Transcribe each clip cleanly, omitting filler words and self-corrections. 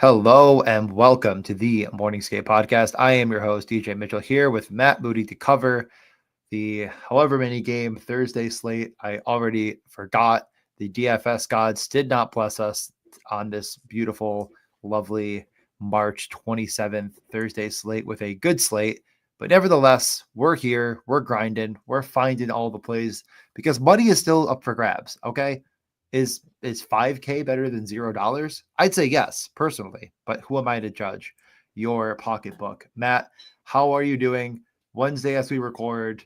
Hello and welcome to the Morningscape podcast. I am your host, DJ Mitchell, here with Matt Moody to cover the however many game Thursday slate. I already forgot the DFS gods did not bless us on this beautiful, lovely March 27th Thursday slate with a good slate. But nevertheless, we're here, we're grinding, we're finding all the plays because money is still up for grabs. Okay. Is 5K better than $0? I'd say yes, personally, but who am I to judge your pocketbook? Matt, how are you doing? Wednesday as we record.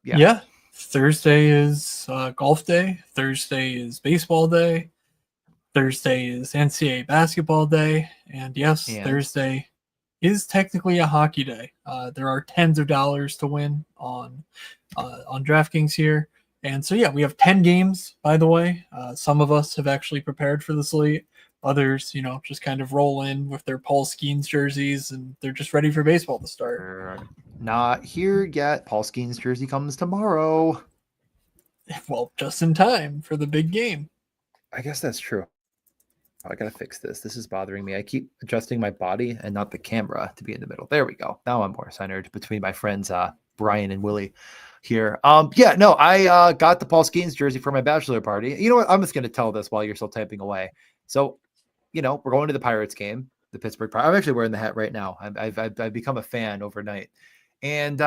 Yeah. Thursday is golf day. Thursday is baseball day. Thursday is NCAA basketball day. And yes, Thursday is technically a hockey day. There are tens of dollars to win on DraftKings here. And so, yeah, we have 10 games, by the way. Some of us have actually prepared for the slate. Others, just kind of roll in with their Paul Skeens jerseys, and they're just ready for baseball to start. Not here yet. Paul Skeens jersey comes tomorrow. Well, just in time for the big game. I guess that's true. I got to fix this. This is bothering me. I keep adjusting my body and not the camera to be in the middle. There we go. Now I'm more centered between my friends, Brian and Willie here. I got the Paul Skeens jersey for my bachelor party. You know what? I'm just going to tell this while you're still typing away. So, we're going to the Pirates game, the Pittsburgh Pirates. I'm actually wearing the hat right now. I've become a fan overnight. And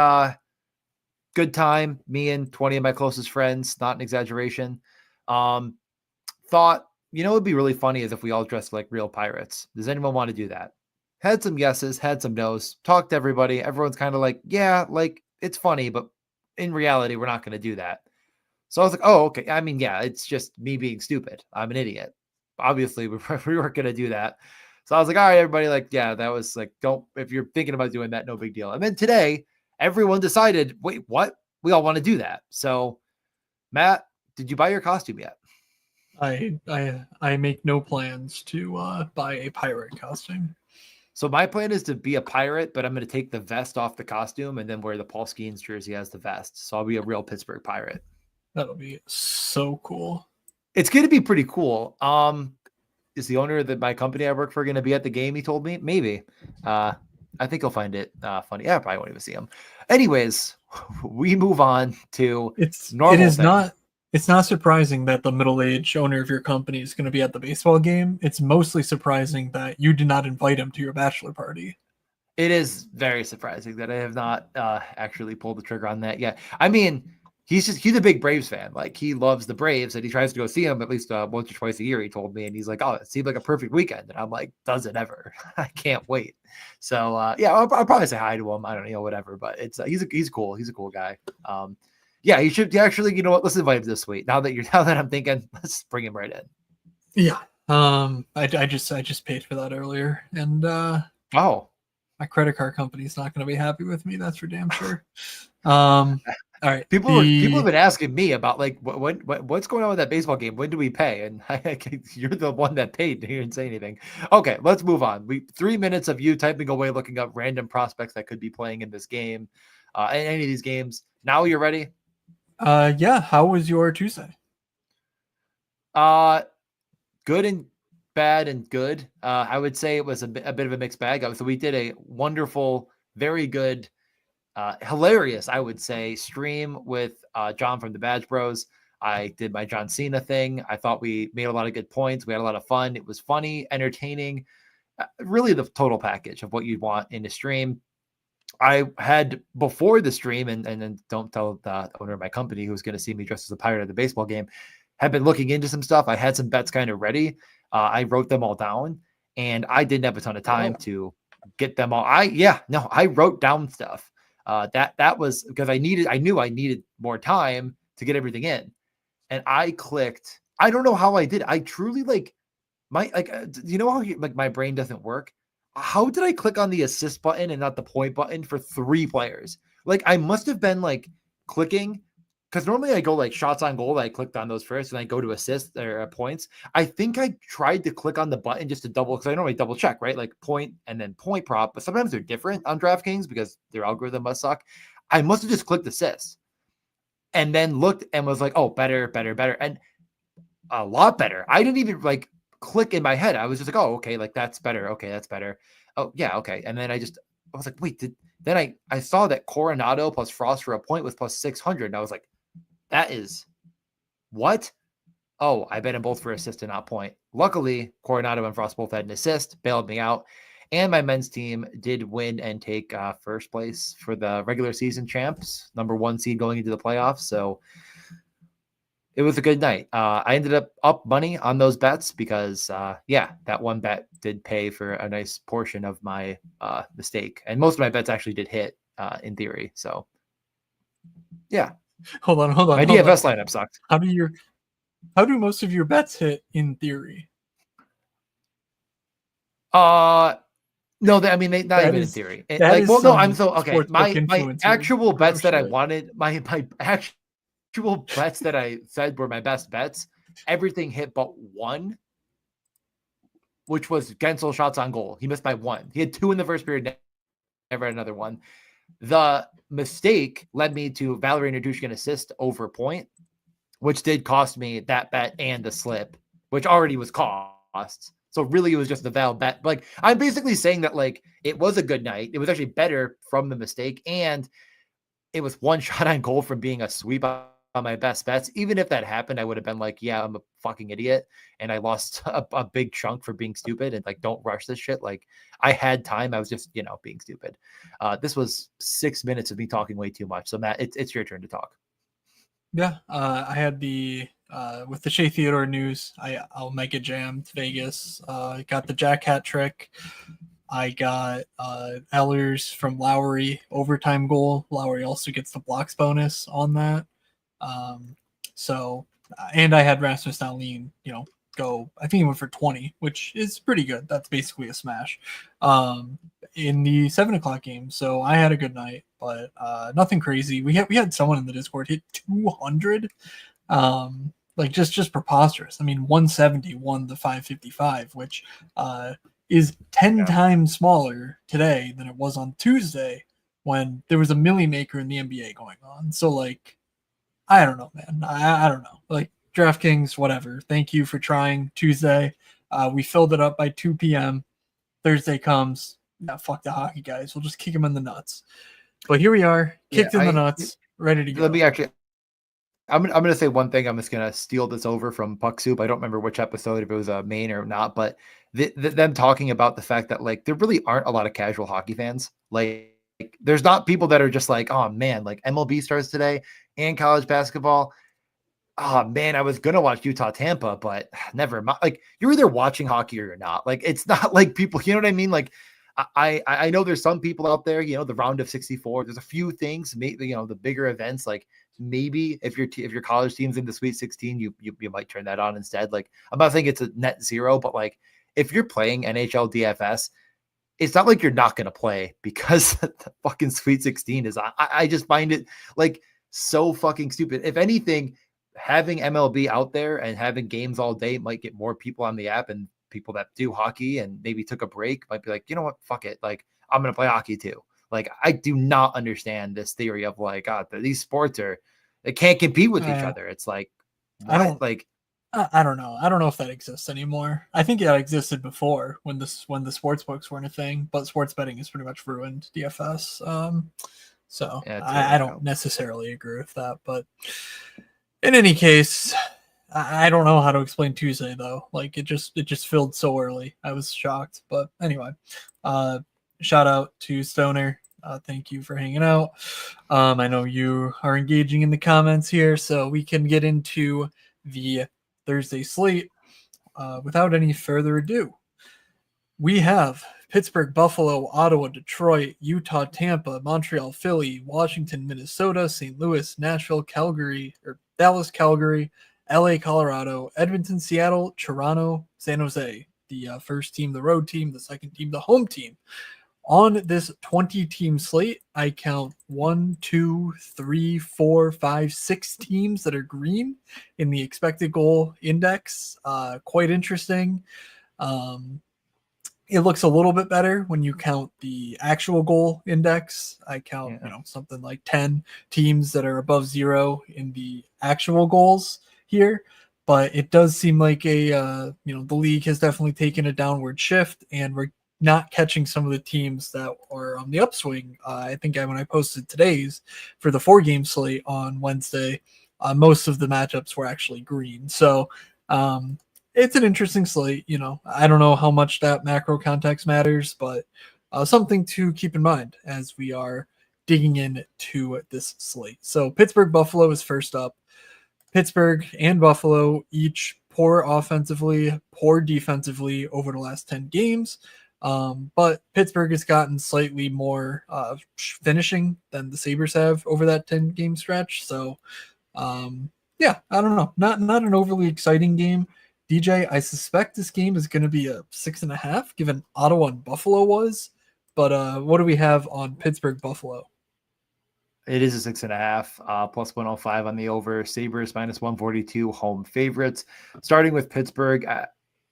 good time, me and 20 of my closest friends, not an exaggeration. Thought, it'd be really funny is if we all dressed like real pirates. Does anyone want to do that? Had some yeses, had some nos, talked to everybody. Everyone's kind of like, yeah, like it's funny, but in reality, we're not going to do that. So I was like, oh, okay. I mean, yeah, it's just me being stupid. I'm an idiot. Obviously, we weren't going to do that. So I was like, all right, everybody, like, yeah, that was like, if you're thinking about doing that, no big deal. And then today, everyone decided, wait, what? We all want to do that. So, Matt, did you buy your costume yet? I make no plans to buy a pirate costume. So my plan is to be a pirate, but I'm going to take the vest off the costume and then wear the Paul Skeens jersey as the vest. So I'll be a real Pittsburgh Pirate. That'll be so cool. It's going to be pretty cool. Is the owner of my company I work for going to be at the game? He told me maybe. I think he'll find it funny. Yeah, I probably won't even see him. Anyways, we move on to normal. It's not surprising that the middle-aged owner of your company is going to be at the baseball game. It's mostly surprising that you did not invite him to your bachelor party. It is very surprising that I have not actually pulled the trigger on that yet. I mean, he's a big Braves fan. Like, he loves the Braves and he tries to go see them at least once or twice a year, he told me. And he's like, oh, it seemed like a perfect weekend. And I'm like, does it ever? I can't wait. So, I'll probably say hi to him. I don't know, whatever. But it's he's cool. He's a cool guy. Yeah, you should actually, you know what? Let's invite him this week. Now that I'm thinking, let's bring him right in. Yeah. I just paid for that earlier. And my credit card company is not going to be happy with me. That's for damn sure. All right. People have been asking me about like what's going on with that baseball game. When do we pay? And you're the one that paid. You didn't say anything. Okay, let's move on. 3 minutes of you typing away, looking up random prospects that could be playing in this game, in any of these games. Now you're ready. Yeah. How was your Tuesday? Good and bad and good. I would say it was a bit of a mixed bag. So we did a wonderful, very good, hilarious, I would say, stream with John from the Badge Bros. I did my John Cena thing. I thought we made a lot of good points. We had a lot of fun. It was funny, entertaining, really the total package of what you'd want in a stream. I had before the stream, and then don't tell the owner of my company who's going to see me dressed as a pirate at the baseball game, had been looking into some stuff. I had some bets kind of ready. I wrote them all down, and I didn't have a ton of time to get them all. I wrote down stuff. That was because I knew I needed more time to get everything in, and I clicked. I don't know how I did. I truly you know how my brain doesn't work. How did I click on the assist button and not the point button for 3 players? Like, I must have been like clicking, because normally I go like shots on goal. I clicked on those first and I go to assists or points. I think I tried to click on the button just to because I normally double check, right? Like point and then point prop, but sometimes they're different on DraftKings because their algorithm must suck. I must have just clicked assists and then looked and was like, oh, better, and a lot better. I didn't even click in my head. I was just like, oh, okay, like that's better. Okay, that's better. Oh, yeah, okay. And then I was like, wait, then I saw that Coronado plus Frost for a point was plus 600. And I was like, that is what? Oh, I bet them both for assist and not point. Luckily, Coronado and Frost both had an assist, bailed me out. And my men's team did win and take first place for the regular season champs, number 1 seed going into the playoffs. So it was a good night. I ended up money on those bets because, that one bet did pay for a nice portion of my mistake. And most of my bets actually did hit in theory. So, yeah. Hold on. My DFS lineup sucked. How do most of your bets hit in theory? No, not even in theory. My actual bets that I wanted, my actual bets that I said were my best bets, everything hit but one, which was Gensel shots on goal. He missed by 1. He had 2 in the first period, never had another one. The mistake led me to Valerie Nadushkin assist over point, which did cost me that bet and the slip, which already was cost. So really, it was just the Val bet. Like, I'm basically saying that, like, it was a good night. It was actually better from the mistake, and it was 1 shot on goal from being a sweep on my best bets. Even if that happened, I would have been like, yeah, I'm a fucking idiot, and I lost a big chunk for being stupid, and, like, don't rush this shit. Like, I had time. I was just, being stupid. This was 6 minutes of me talking way too much. So, Matt, it's your turn to talk. Yeah, I had with the Shea Theodore news, I'll make it jammed Vegas. Got the Jack hat trick. I got Ehlers from Lowry overtime goal. Lowry also gets the blocks bonus on that. And I had Rasmus Dahlin, go. I think he went for 20, which is pretty good. That's basically a smash. In the 7:00 game, so I had a good night, but nothing crazy. We had someone in the Discord hit 200. Like just preposterous. I mean, 170 won the 555, which is 10 times smaller today than it was on Tuesday when there was a milli maker in the NBA going on. So, like, I don't know, man. I don't know. Like, DraftKings, whatever. Thank you for trying Tuesday. We filled it up by 2 p.m. Thursday comes. Nah, fuck the hockey guys. We'll just kick them in the nuts. But here we are, kicked in the nuts, ready to go. Let me actually. I'm going to say one thing. I'm just going to steal this over from Puck Soup. I don't remember which episode, if it was a main or not, but them talking about the fact that, like, there really aren't a lot of casual hockey fans. Like, there's not people that are just like, oh man, like MLB starts today and college basketball. Oh man, I was going to watch Utah Tampa, but never mind. Like, you're either watching hockey or you're not. Like, it's not like people, you know what I mean? Like, I know there's some people out there, the round of 64, there's a few things, maybe, the bigger events, like maybe if your college team's in the Sweet 16, you might turn that on instead. Like, I'm not saying it's a net zero, but like if you're playing NHL DFS, it's not like you're not going to play because the fucking Sweet 16 is, I just find it like so fucking stupid. If anything, having MLB out there and having games all day might get more people on the app, and people that do hockey and maybe took a break might be like, you know what, fuck it. Like, I'm going to play hockey too. Like, I do not understand this theory of like, God, these sports they can't compete with each other. It's like, what? I don't know. I don't know if that exists anymore. I think that existed before when the sports books weren't a thing, but sports betting has pretty much ruined DFS. So yeah, I don't necessarily agree with that, but in any case, I don't know how to explain Tuesday though. Like, it just filled so early. I was shocked, but anyway, shout out to Stoner. Thank you for hanging out. I know you are engaging in the comments here, so we can get into the Thursday slate without any further ado. We have Pittsburgh, Buffalo, Ottawa, Detroit, Utah, Tampa, Montreal, Philly, Washington, Minnesota, St. Louis, Nashville, Dallas, Calgary, LA, Colorado, Edmonton, Seattle, Toronto, San Jose. The first team, the road team, the second team, the home team. On this 20-team slate, I count 1, 2, 3, 4, 5, 6 teams that are green in the expected goal index. Quite interesting. It looks a little bit better when you count the actual goal index. I count, something like 10 teams that are above 0 in the actual goals here. but it does seem like the league has definitely taken a downward shift, and we're not catching some of the teams that are on the upswing. I think when I posted today's for the 4-game slate on Wednesday, most of the matchups were actually green. So it's an interesting slate. I don't know how much that macro context matters, but something to keep in mind as we are digging into this slate. So Pittsburgh Buffalo is first up. Pittsburgh and Buffalo each poor offensively, poor defensively over the last 10 games. But Pittsburgh has gotten slightly more finishing than the Sabres have over that 10-game stretch. So, yeah, I don't know. Not an overly exciting game. DJ, I suspect this game is going to be a 6.5, given Ottawa and Buffalo was. But what do we have on Pittsburgh Buffalo? It is a 6.5, plus 105 on the over. Sabres minus 142, home favorites. Starting with Pittsburgh,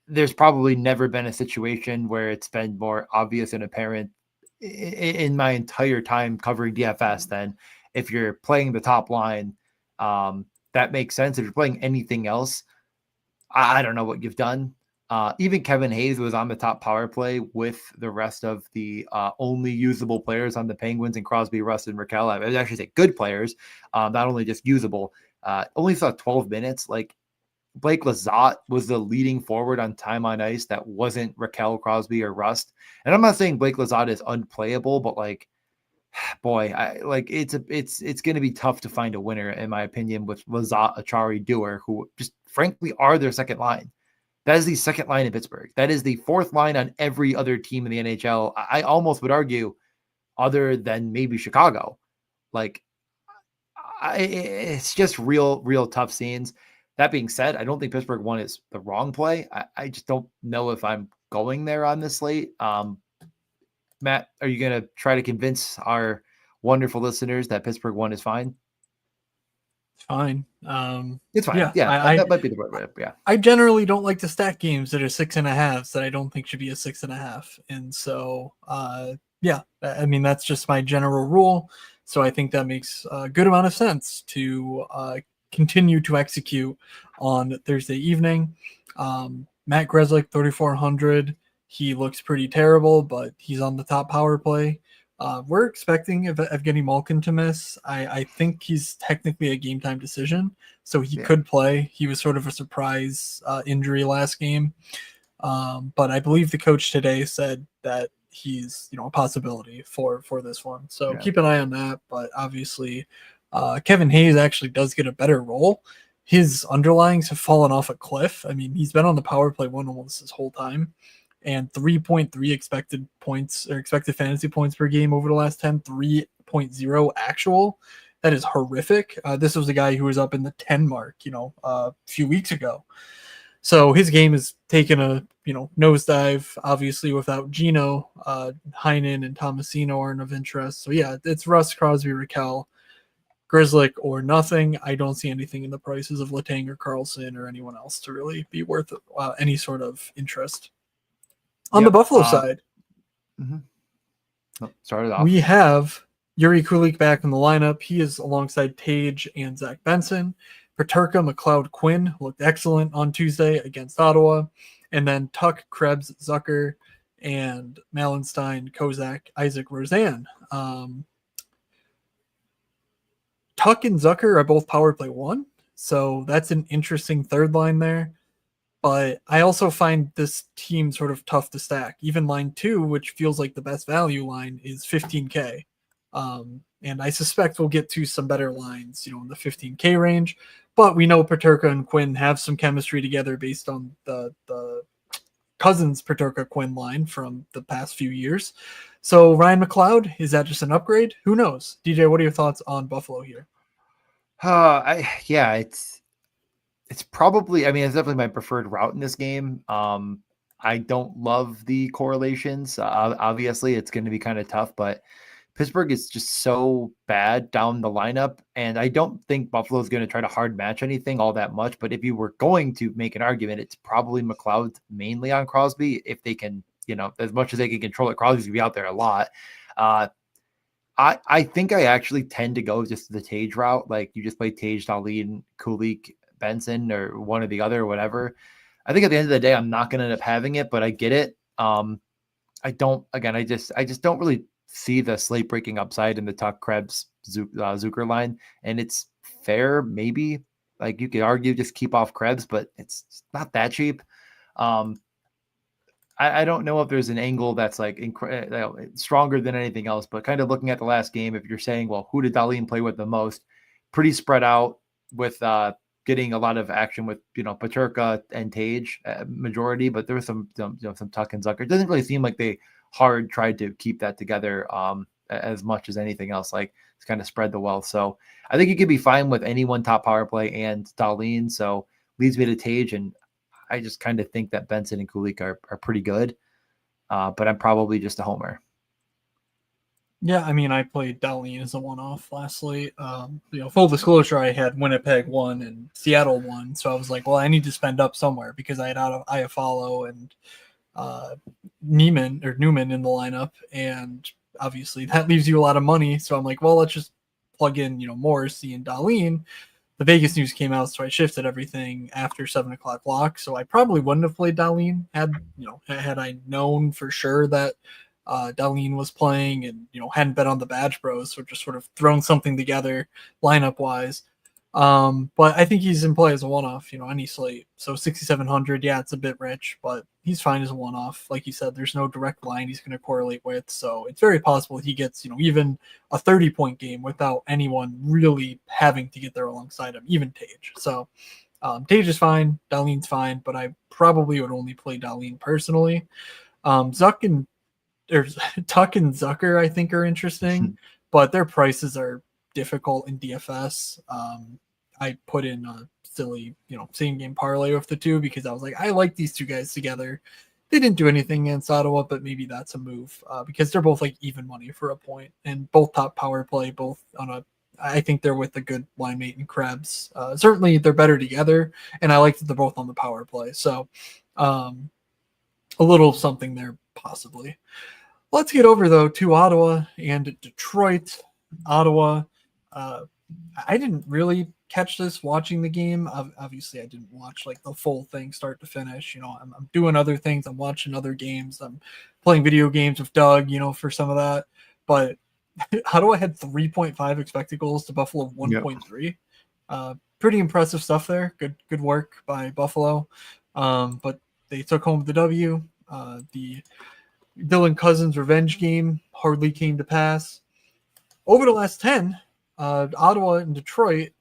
there's probably never been a situation where it's been more obvious and apparent in my entire time covering DFS than if you're playing the top line. That makes sense. If you're playing anything else, I don't know what you've done. Even Kevin Hayes was on the top power play with the rest of the only usable players on the Penguins, and Crosby, Rust, and Raquel. I would actually say good players, not only just usable. Only saw 12 minutes. Like, Blake Lizotte was the leading forward on time on ice that wasn't Raquel, Crosby, or Rust. And I'm not saying Blake Lizotte is unplayable, but like, boy, it's going to be tough to find a winner, in my opinion, with Lizotte, Achari, Dewar, who just frankly are their second line. That is the second line in Pittsburgh. That is the fourth line on every other team in the NHL. I almost would argue, other than maybe Chicago. Like, it's just real tough scenes. That being said, I don't think Pittsburgh won is the wrong play. I just don't know if I'm going there on this slate. Matt, are you going to try to convince our wonderful listeners that Pittsburgh 1 is fine? Fine. It's fine. Yeah, that might be the right way. Yeah. I generally don't like to stack games that are 6.5s that I don't think should be a 6.5. And so, yeah, I mean, that's just my general rule. So I think that makes a good amount of sense to continue to execute on Thursday evening. Matt Grzelcyk, 3,400. He looks pretty terrible, but he's on the top power play. We're expecting Evgeny Malkin to miss. I think he's technically a game time decision, so he could play. He was sort of a surprise injury last game, but I believe the coach today said that he's a possibility for this one. So keep an eye on that. But obviously, Kevin Hayes actually does get a better role. His underlyings have fallen off a cliff. I mean, he's been on the power play one almost this whole time. And 3.3 expected points or expected fantasy points per game over the last 10, 3.0 actual. That is horrific. This was a guy who was up in the 10 mark, a few weeks ago. So his game has taken a, nosedive, obviously without Gino, Heinen and Tomasino aren't of interest. So yeah, it's Russ, Crosby, Raquel, Grzelcyk or nothing. I don't see anything in the prices of Letang or Carlson or anyone else to really be worth any sort of interest. On the Buffalo side, started off. We have Yuri Kulik back in the lineup. He is alongside Tage and Zach Benson. Peterka, McLeod, Quinn looked excellent on Tuesday against Ottawa. And then Tuck, Krebs, Zucker, and Malenstein, Kozak, Isaac, Roseanne. Tuck and Zucker are both power play 1. So that's an interesting third line there. But I also find this team sort of tough to stack. Even line 2, which feels like the best value line, is 15K. And I suspect we'll get to some better lines, in the 15K range. But we know Peterka and Quinn have some chemistry together based on the Cousins Peterka Quinn line from the past few years. So Ryan McLeod, is that just an upgrade? Who knows? DJ, what are your thoughts on Buffalo here? It's probably, it's definitely my preferred route in this game. I don't love the correlations. Obviously, it's going to be kind of tough, but Pittsburgh is just so bad down the lineup, and I don't think Buffalo is going to try to hard match anything all that much. But if you were going to make an argument, it's probably McLeod mainly on Crosby. If they can, as much as they can control it, Crosby's going to be out there a lot. I think I actually tend to go just the Tage route. Like, you just play Tage, Dahlin, Kulik Benson or one or the other or whatever. I think at the end of the day, I'm not going to end up having it, but I get it. I just don't really see the slate breaking upside in the Tuck Krebs Zucker line, and it's fair. Maybe like you could argue just keep off Krebs, but it's not that cheap. I don't know if there's an angle that's like stronger than anything else, but kind of looking at the last game, if you're saying, well, who did Dahlin play with the most? Pretty spread out with getting a lot of action with, Peterka and Tage majority, but there was some Tuck and Zucker. It doesn't really seem like they hard tried to keep that together as much as anything else. Like it's kind of spread the wealth. So I think you could be fine with any one top power play and Dahlin. So leads me to Tage, and I just kind of think that Benson and Kulik are pretty good, but I'm probably just a homer. Yeah, I mean, I played Dahlin as a one-off lastly. Full disclosure, I had Winnipeg 1 and Seattle 1, so I was like, well, I need to spend up somewhere because I had Iafallo and Newman in the lineup, and obviously that leaves you a lot of money. So I'm like, well, let's just plug in, Morrissey and Dahlin. The Vegas news came out, so I shifted everything after 7:00 lock. So I probably wouldn't have played Dahlin had I known for sure that Dahlin was playing and hadn't bet on the Badge Bros, so just sort of thrown something together lineup wise. But I think he's in play as a one-off, any slate. So 6,700, yeah, it's a bit rich, but he's fine as a one-off. Like you said, there's no direct line he's going to correlate with, so it's very possible he gets, even a 30-point game without anyone really having to get there alongside him, even Tage. So Tage is fine, Dahlin's fine, but I probably would only play Dahlin personally. Tuck and Zucker, I think, are interesting, but their prices are difficult in DFS. I put in a silly, same game parlay with the two because I was like, I like these two guys together. They didn't do anything against Ottawa, but maybe that's a move because they're both like even money for a point and both top power play, both I think they're with a good line mate in Krebs. Certainly they're better together, and I like that they're both on the power play. So a little something there possibly. Let's get over though to Ottawa and Detroit. Ottawa. I didn't really catch this watching the game. Obviously, I didn't watch like the full thing start to finish. I'm doing other things. I'm watching other games. I'm playing video games with Doug, for some of that. But Ottawa had 3.5 expected goals to Buffalo 1.3. Yep. Pretty impressive stuff there. Good work by Buffalo. But they took home the W. The Dylan Cousins revenge game hardly came to pass. Over the last 10, Ottawa and Detroit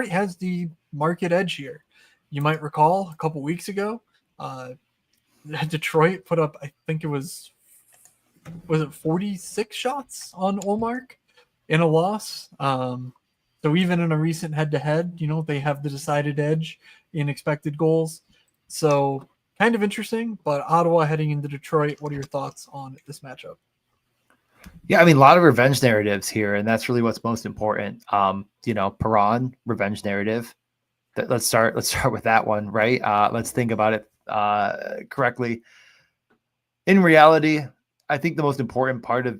has the market edge here. You might recall a couple weeks ago, Detroit put up, I think it was it 46 shots on Ullmark in a loss. So even in a recent head-to-head, they have the decided edge in expected goals. So kind of interesting, but Ottawa heading into Detroit, what are your thoughts on this matchup? Yeah, I mean, a lot of revenge narratives here, and that's really what's most important. Perron, revenge narrative. Let's start with that one, right? Let's think about it correctly. In reality, I think the most important part of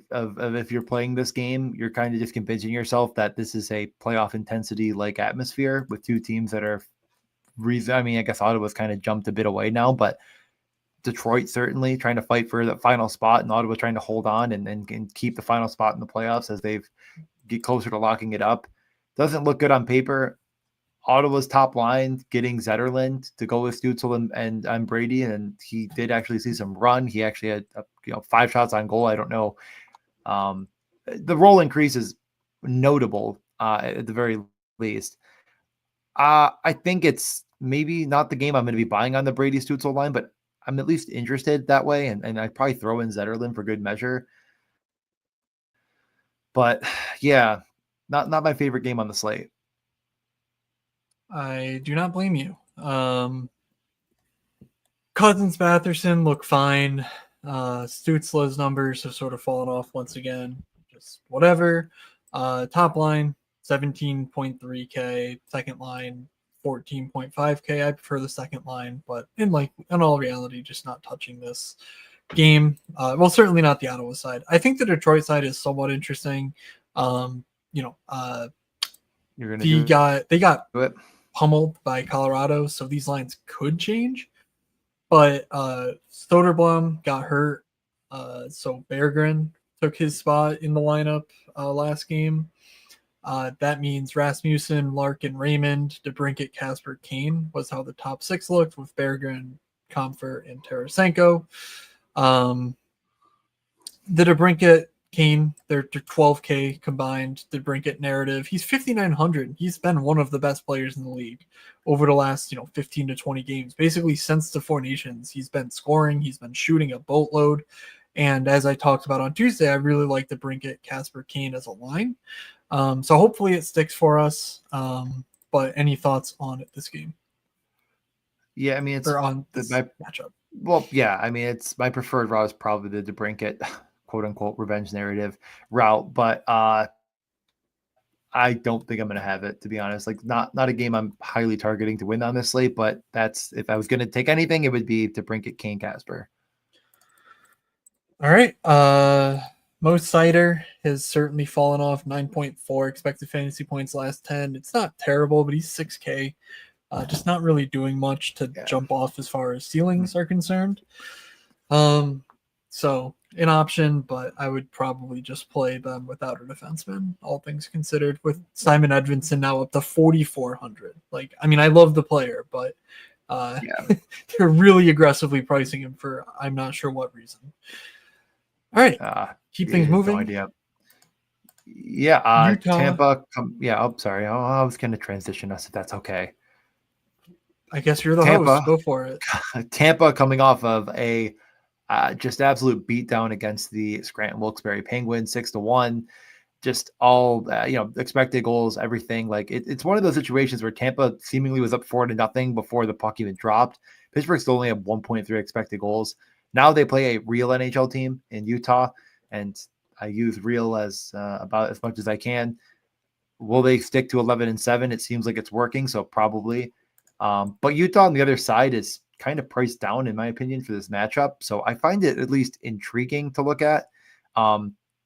if you're playing this game, you're kind of just convincing yourself that this is a playoff intensity like atmosphere with two teams that are I guess Ottawa's kind of jumped a bit away now, but Detroit certainly trying to fight for the final spot, and Ottawa trying to hold on and keep the final spot in the playoffs as they've get closer to locking it up. Doesn't look good on paper. Ottawa's top line getting Zetterlund to go with Stützle and Brady, and he did actually see some run. He actually had 5 shots on goal. I don't know. The role increase is notable at the very least. I think it's maybe not the game I'm going to be buying on the Brady Stützle line, but I'm at least interested that way, and I'd probably throw in Zetterlund for good measure. But yeah, not my favorite game on the slate. I do not blame you. Cousins, Batherson look fine. Stützle's numbers have sort of fallen off once again. Just whatever. Top line, 17.3K. Second line, 14.5K. I prefer the second line, but in all reality, just not touching this game. Well, certainly not the Ottawa side. I think the Detroit side is somewhat interesting. You're gonna they got do it. pummeled by Colorado, so these lines could change. But Soderblom got hurt, so Berggren took his spot in the lineup last game. That means Rasmussen, Larkin, Raymond, DeBrincat, Casper, Kane was how the top 6 looked, with Berggren, Comfort, and Tarasenko. The DeBrincat, Kane, they're 12K combined. DeBrincat narrative, he's 5,900. He's been one of the best players in the league over the last 15 to 20 games. Basically, since the Four Nations, he's been scoring. He's been shooting a boatload. And as I talked about on Tuesday, I really like DeBrincat, Casper, Kane as a line. So hopefully it sticks for us. But any thoughts on this game? Yeah, I mean, it's on this matchup. Well, yeah, I mean, it's my preferred route is probably the DeBrincat quote unquote revenge narrative route, but I don't think I'm going to have it, to be honest. Like, not a game I'm highly targeting to win on this slate, but that's, if I was going to take anything, it would be DeBrincat, Kane, Casper. All right. Mo Sider has certainly fallen off. 9.4 expected fantasy points last 10. It's not terrible, but he's 6K. Just not really doing much to jump off as far as ceilings are concerned. So an option, but I would probably just play them without a defenseman, all things considered, with Simon Edvinsson now up to 4,400. Like, I mean, I love the player, but they're really aggressively pricing him for I'm not sure what reason. All right. Keep things moving. No idea. Yeah. Tampa. Sorry. I was going to transition us if that's okay. I guess you're the host. Go for it. Tampa coming off of a just absolute beatdown against the Scranton Wilkes-Barre Penguins, 6-1. Just all expected goals, everything. Like it's one of those situations where Tampa seemingly was up 4-0 before the puck even dropped. Pittsburgh still only have 1.3 expected goals. Now they play a real NHL team in Utah, and I use real as about as much as I can. Will they stick to 11-7? It seems like it's working, so probably. But Utah on the other side is kind of priced down, in my opinion, for this matchup. So I find it at least intriguing to look at.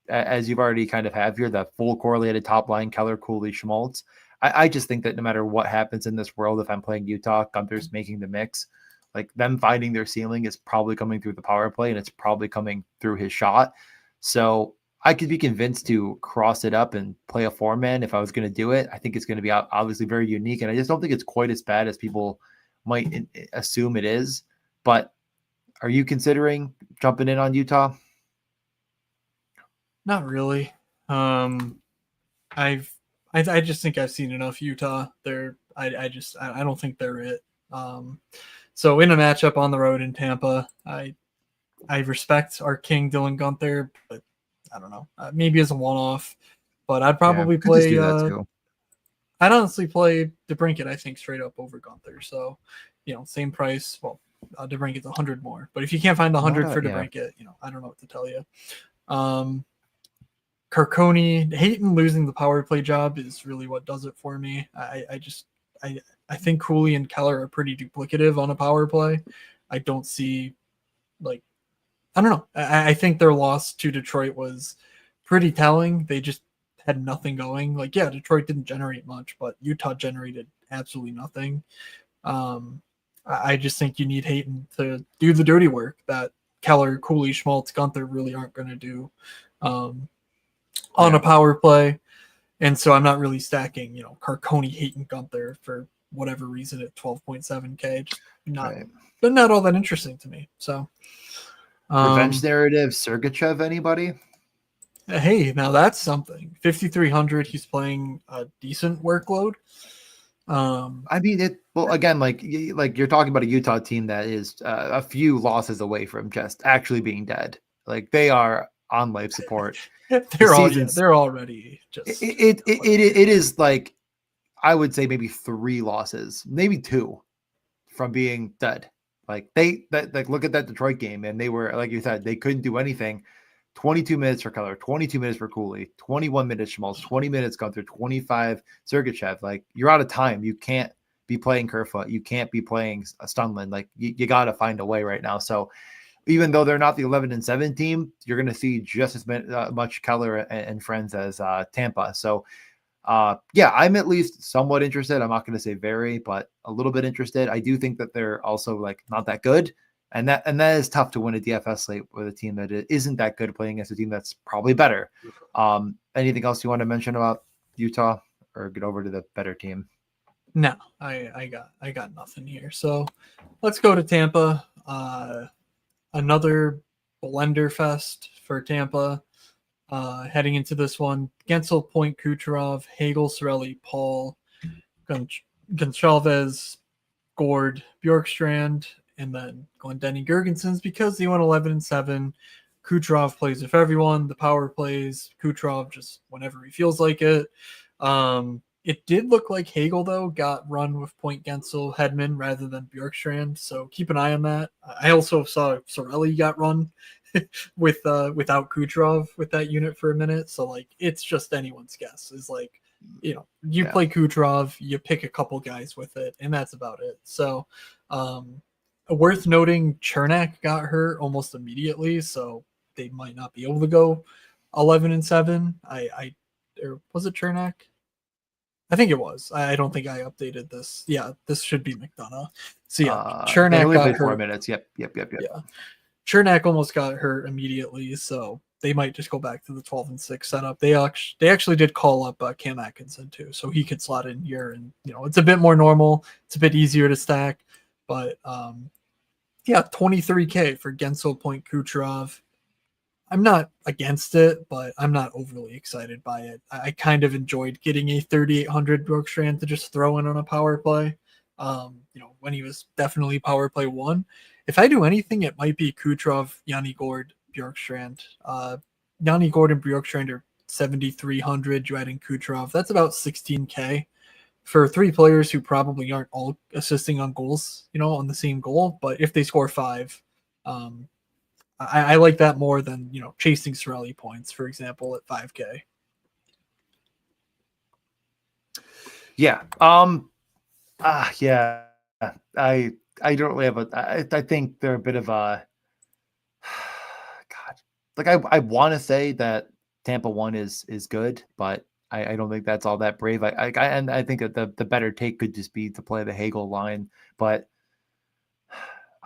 As you've already kind of have here, the full correlated top line, Keller, Cooley, Schmaltz. I just think that no matter what happens in this world, if I'm playing Utah, Gunther's making the mix. Like, them finding their ceiling is probably coming through the power play, and it's probably coming through his shot. So I could be convinced to cross it up and play a 4-man if I was going to do it. I think it's going to be obviously very unique, and I just don't think it's quite as bad as people might assume it is. But are you considering jumping in on Utah? Not really. I just think I've seen enough Utah. I don't think they're it. So in a matchup on the road in Tampa, I respect our king Dylan Gunther, but I don't know. Maybe as a one-off, but I'd probably play. I'd honestly play DeBrincat, I think, straight up over Gunther. So, same price. Well, DeBrincat's 100 more, but if you can't find 100 for DeBrincat, I don't know what to tell you. Carconi, Hayton losing the power play job is really what does it for me. I think Cooley and Keller are pretty duplicative on a power play. I don't see, I don't know. I think their loss to Detroit was pretty telling. They just had nothing going. Detroit didn't generate much, but Utah generated absolutely nothing. I just think you need Hayton to do the dirty work that Keller, Cooley, Schmaltz, Gunther really aren't going to do on a power play. And so I'm not really stacking, Carconi, Hayton, Gunther for whatever reason at 12.7K. Just not all that interesting to me. So revenge narrative, Sergachev, anybody? Hey, now that's something. 5,300. He's playing a decent workload. I mean, again, like you're talking about a Utah team that is a few losses away from just actually being dead. Like, they are on life support. They're already just. It is like, I would say maybe 3 losses, maybe 2 from being dead. Like, look at that Detroit game, and they were, like you said, they couldn't do anything. 22 minutes for Keller, 22 minutes for Cooley, 21 minutes Schmaltz, 20 minutes Gunther, 25 Sergachev. Like, you're out of time. You can't be playing Kerfoot. You can't be playing Stunland. Like, you got to find a way right now. So even though they're not the 11-7 team, you're going to see just as much Keller and friends as Tampa. So Yeah, I'm at least somewhat interested. I'm not going to say very, but a little bit interested. I do think that they're also like not that good. And that is tough to win a DFS slate with a team that isn't that good playing against a team that's probably better. Anything else you want to mention about Utah, or get over to the better team? No, I got nothing here. So let's go to Tampa. Another blender fest for Tampa. Heading into this one, Gensel, Point, Kucherov, Hagel, Sorelli, Paul, Goncalves, Gord, Bjorkstrand, and then Glendening Gergensons, because they went 11-7. Kucherov plays with everyone. The power plays. Kucherov just whenever he feels like it. It did look like Hagel, though, got run with Point, Gensel, Hedman rather than Bjorkstrand, so keep an eye on that. I also saw Sorelli got run without Kucherov with that unit for a minute, so like it's just anyone's guess. Is like, you play Kucherov, you pick a couple guys with it, and that's about it. So worth noting, Chernak got hurt almost immediately, so they might not be able to go 11-7. Or was it Chernak? I think it was. I don't think I updated this. Yeah, this should be McDonough. So yeah, Chernak got hurt. 4 minutes. Yep. Yeah. Chernak almost got hurt immediately, so they might just go back to the 12-6 setup. They actually did call up Cam Atkinson too, so he could slot in here, and it's a bit more normal. It's a bit easier to stack, but 23K for Gensel, Point, Kucherov. I'm not against it, but I'm not overly excited by it. I kind of enjoyed getting a 3,800 Bjorkstrand to just throw in on a power play. When he was definitely power play 1. If I do anything, it might be Kucherov, Yanni Gord, Bjorkstrand. Yanni Gord and Bjorkstrand are 7,300. You add in Kucherov, that's about 16K for 3 players who probably aren't all assisting on goals, on the same goal. But if they score 5, I like that more than chasing Sorelli points, for example, at 5K. Yeah. Yeah. I don't really have I think they're a bit of a God. Like I want to say that Tampa 1 is good, but I don't think that's all that brave. I think that the better take could just be to play the Hagel line, but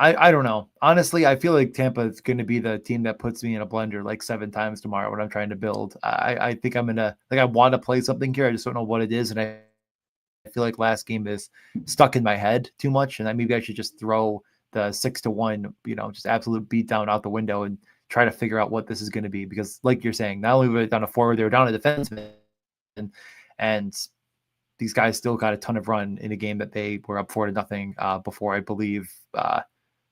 I don't know. Honestly, I feel like Tampa is going to be the team that puts me in a blender like 7 times tomorrow when I'm trying to build. I think I'm gonna I want to play something here. I just don't know what it is, and I feel like last game is stuck in my head too much, and maybe I should just throw the 6-1, just absolute beat down out the window and try to figure out what this is going to be. Because, like you're saying, not only were they down a forward, they were down a defenseman, and these guys still got a ton of run in a game that they were up 4-0 before, I believe.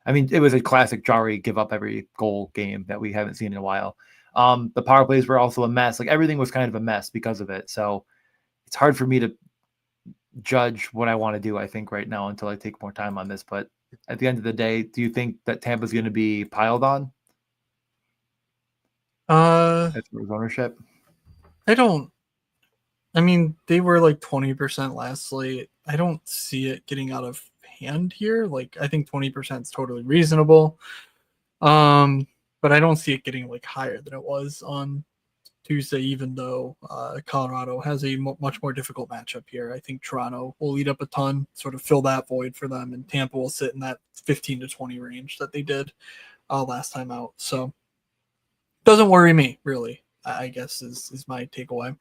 It was a classic Jari give up every goal game that we haven't seen in a while. The power plays were also a mess. Like everything was kind of a mess because of it. So it's hard for me to judge what I want to do, I think, right now until I take more time on this. But at the end of the day, do you think that Tampa's going to be piled on? As for his ownership? I don't. They were like 20% last slate. I don't see it getting out of hand here. Like, I think 20% is totally reasonable. But I don't see it getting like higher than it was on Tuesday, even though Colorado has a much more difficult matchup here. I think Toronto will eat up a ton, sort of fill that void for them, and Tampa will sit in that 15 to 20 range that they did last time out. So doesn't worry me, really, I guess is my takeaway.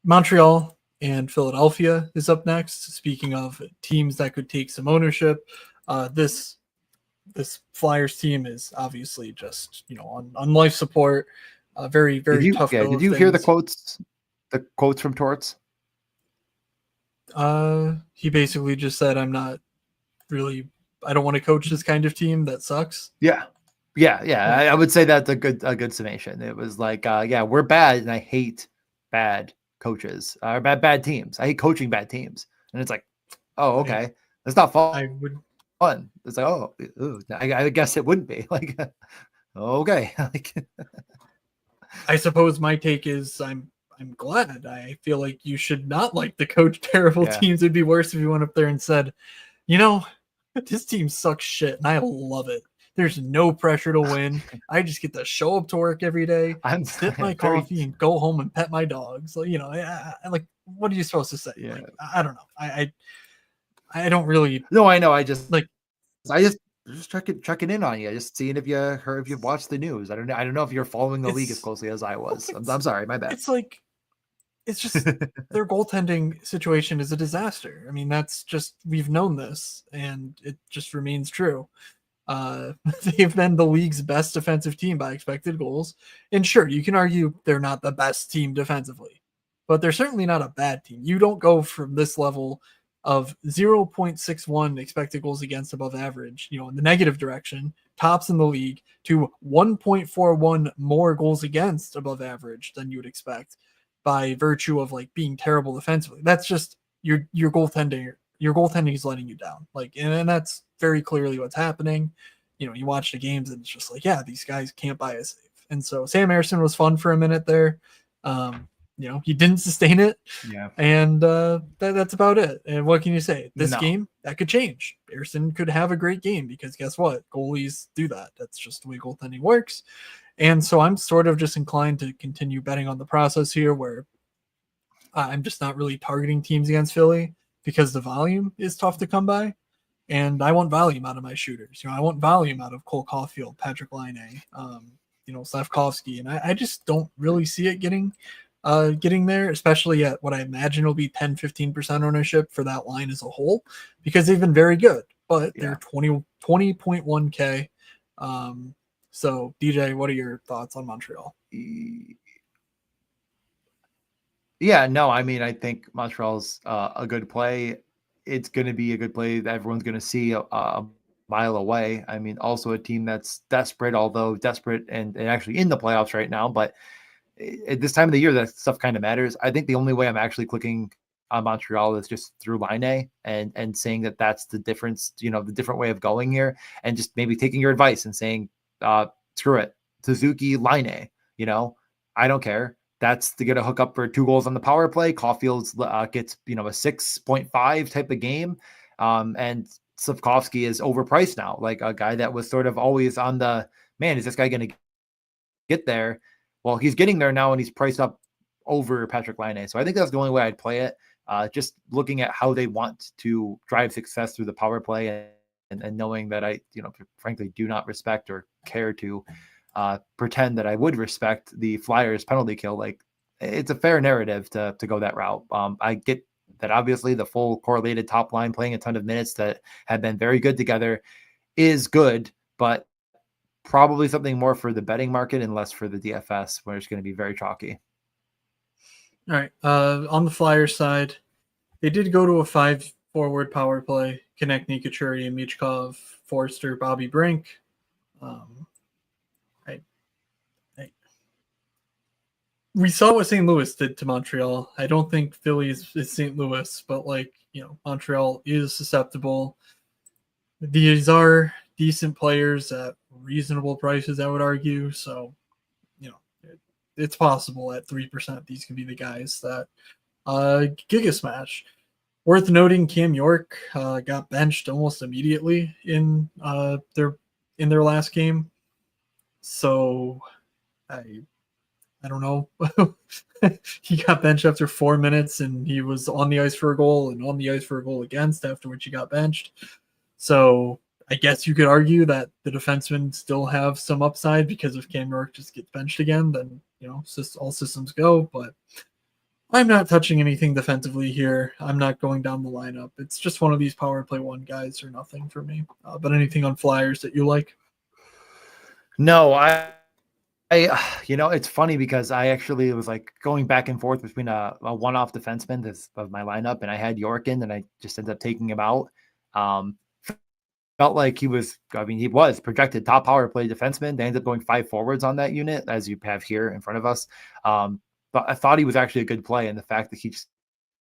Montreal and Philadelphia is up next. Speaking of teams that could take some ownership, this Flyers team is obviously just on life support. Very tough. Yeah, did you hear the quotes from Torts? He basically just said, I don't want to coach this kind of team that sucks. Yeah. I would say that's a good summation. It was like, we're bad, and I hate bad coaches or bad teams. I hate coaching bad teams, and it's like, oh, okay, that's not fun. Fun. It's like, oh, I guess it wouldn't be like, okay. I suppose my take is I'm glad. I feel like you should not like to coach terrible teams. It'd be worse if you went up there and said, this team sucks shit, and I love it. There's no pressure to win. I just get to show up to work every day, sip my coffee, and go home and pet my dogs. So, you know, I like, what are you supposed to say? Yeah. Like, I don't know. I don't really. No, I know. I just checking in on you, just seeing if you've watched the news. I don't know if you're following the league as closely as I was. I'm sorry, my bad. It's like, it's just their goaltending situation is a disaster. I mean, that's just, we've known this, and it just remains true. They've been the league's best defensive team by expected goals. And sure, you can argue they're not the best team defensively, but they're certainly not a bad team. You don't go from this level of 0.61 expected goals against above average, you know, in the negative direction, tops in the league, to 1.41 more goals against above average than you would expect by virtue of like being terrible defensively. That's just your goaltending. Your goaltending is letting you down. Like, and that's very clearly what's happening. You know, you watch the games and it's just like, yeah, these guys can't buy a save. And so Sam Ersson was fun for a minute there. You know, he didn't sustain it. Yeah. And that's about it. And what can you say? This game, that could change. Ersson could have a great game because guess what? Goalies do that. That's just the way goaltending works. And so I'm sort of just inclined to continue betting on the process here, where I'm just not really targeting teams against Philly because the volume is tough to come by. And I want volume out of my shooters. You know, I want volume out of Cole Caulfield, Patrick Laine, you know, Slavkovsky. And I just don't really see it getting there, especially at what I imagine will be 10-15% ownership for that line as a whole, because they've been very good, but they're 20.1K. So DJ, what are your thoughts on Montreal? Yeah, no, I mean, I think Montreal's a good play. It's going to be a good play that everyone's going to see a mile away. I mean, also a team that's desperate, although desperate and actually in the playoffs right now. But at this time of the year, that stuff kind of matters. I think the only way I'm actually clicking on Montreal is just through Laine and saying that that's the difference, you know, the different way of going here, and just maybe taking your advice and saying, screw it, Suzuki, Laine, you know, I don't care. That's to get a hook up for 2 goals on the power play. Caulfield gets, you know, a 6.5 type of game. And Slavkovsky is overpriced now, like a guy that was sort of always on the, man, is this guy going to get there? Well, he's getting there now, and he's priced up over Patrick Laine. So I think that's the only way I'd play it. Just looking at how they want to drive success through the power play, and knowing that I, you know, frankly, do not respect or care to pretend that I would respect the Flyers penalty kill. Like, it's a fair narrative to go that route. I get that obviously the full correlated top line playing a ton of minutes that have been very good together is good, but probably something more for the betting market and less for the DFS, where it's going to be very chalky. All right. On the Flyers side, they did go to a 5-forward power play. Konechny, Kachuri, Michkov, Forster, Bobby Brink. We saw what St. Louis did to Montreal. I don't think Philly is St. Louis, but like, you know, Montreal is susceptible. These are decent players at reasonable prices, I would argue. So, you know, it's possible at 3% these could be the guys that Giga Smash. Worth noting, Cam York got benched almost immediately in their last game. So I don't know. He got benched after 4 minutes, and he was on the ice for a goal and on the ice for a goal against, after which he got benched. So I guess you could argue that the defensemen still have some upside, because if Cam York just gets benched again, then, you know, all systems go. But I'm not touching anything defensively here. I'm not going down the lineup. It's just one of these power play 1 guys or nothing for me. But anything on Flyers that you like? No, you know, it's funny because I actually was like going back and forth between a one-off defenseman of my lineup, and I had York in, and I just ended up taking him out. Felt like he was projected top power play defenseman. They ended up going 5 forwards on that unit, as you have here in front of us. But I thought he was actually a good play, and the fact that he just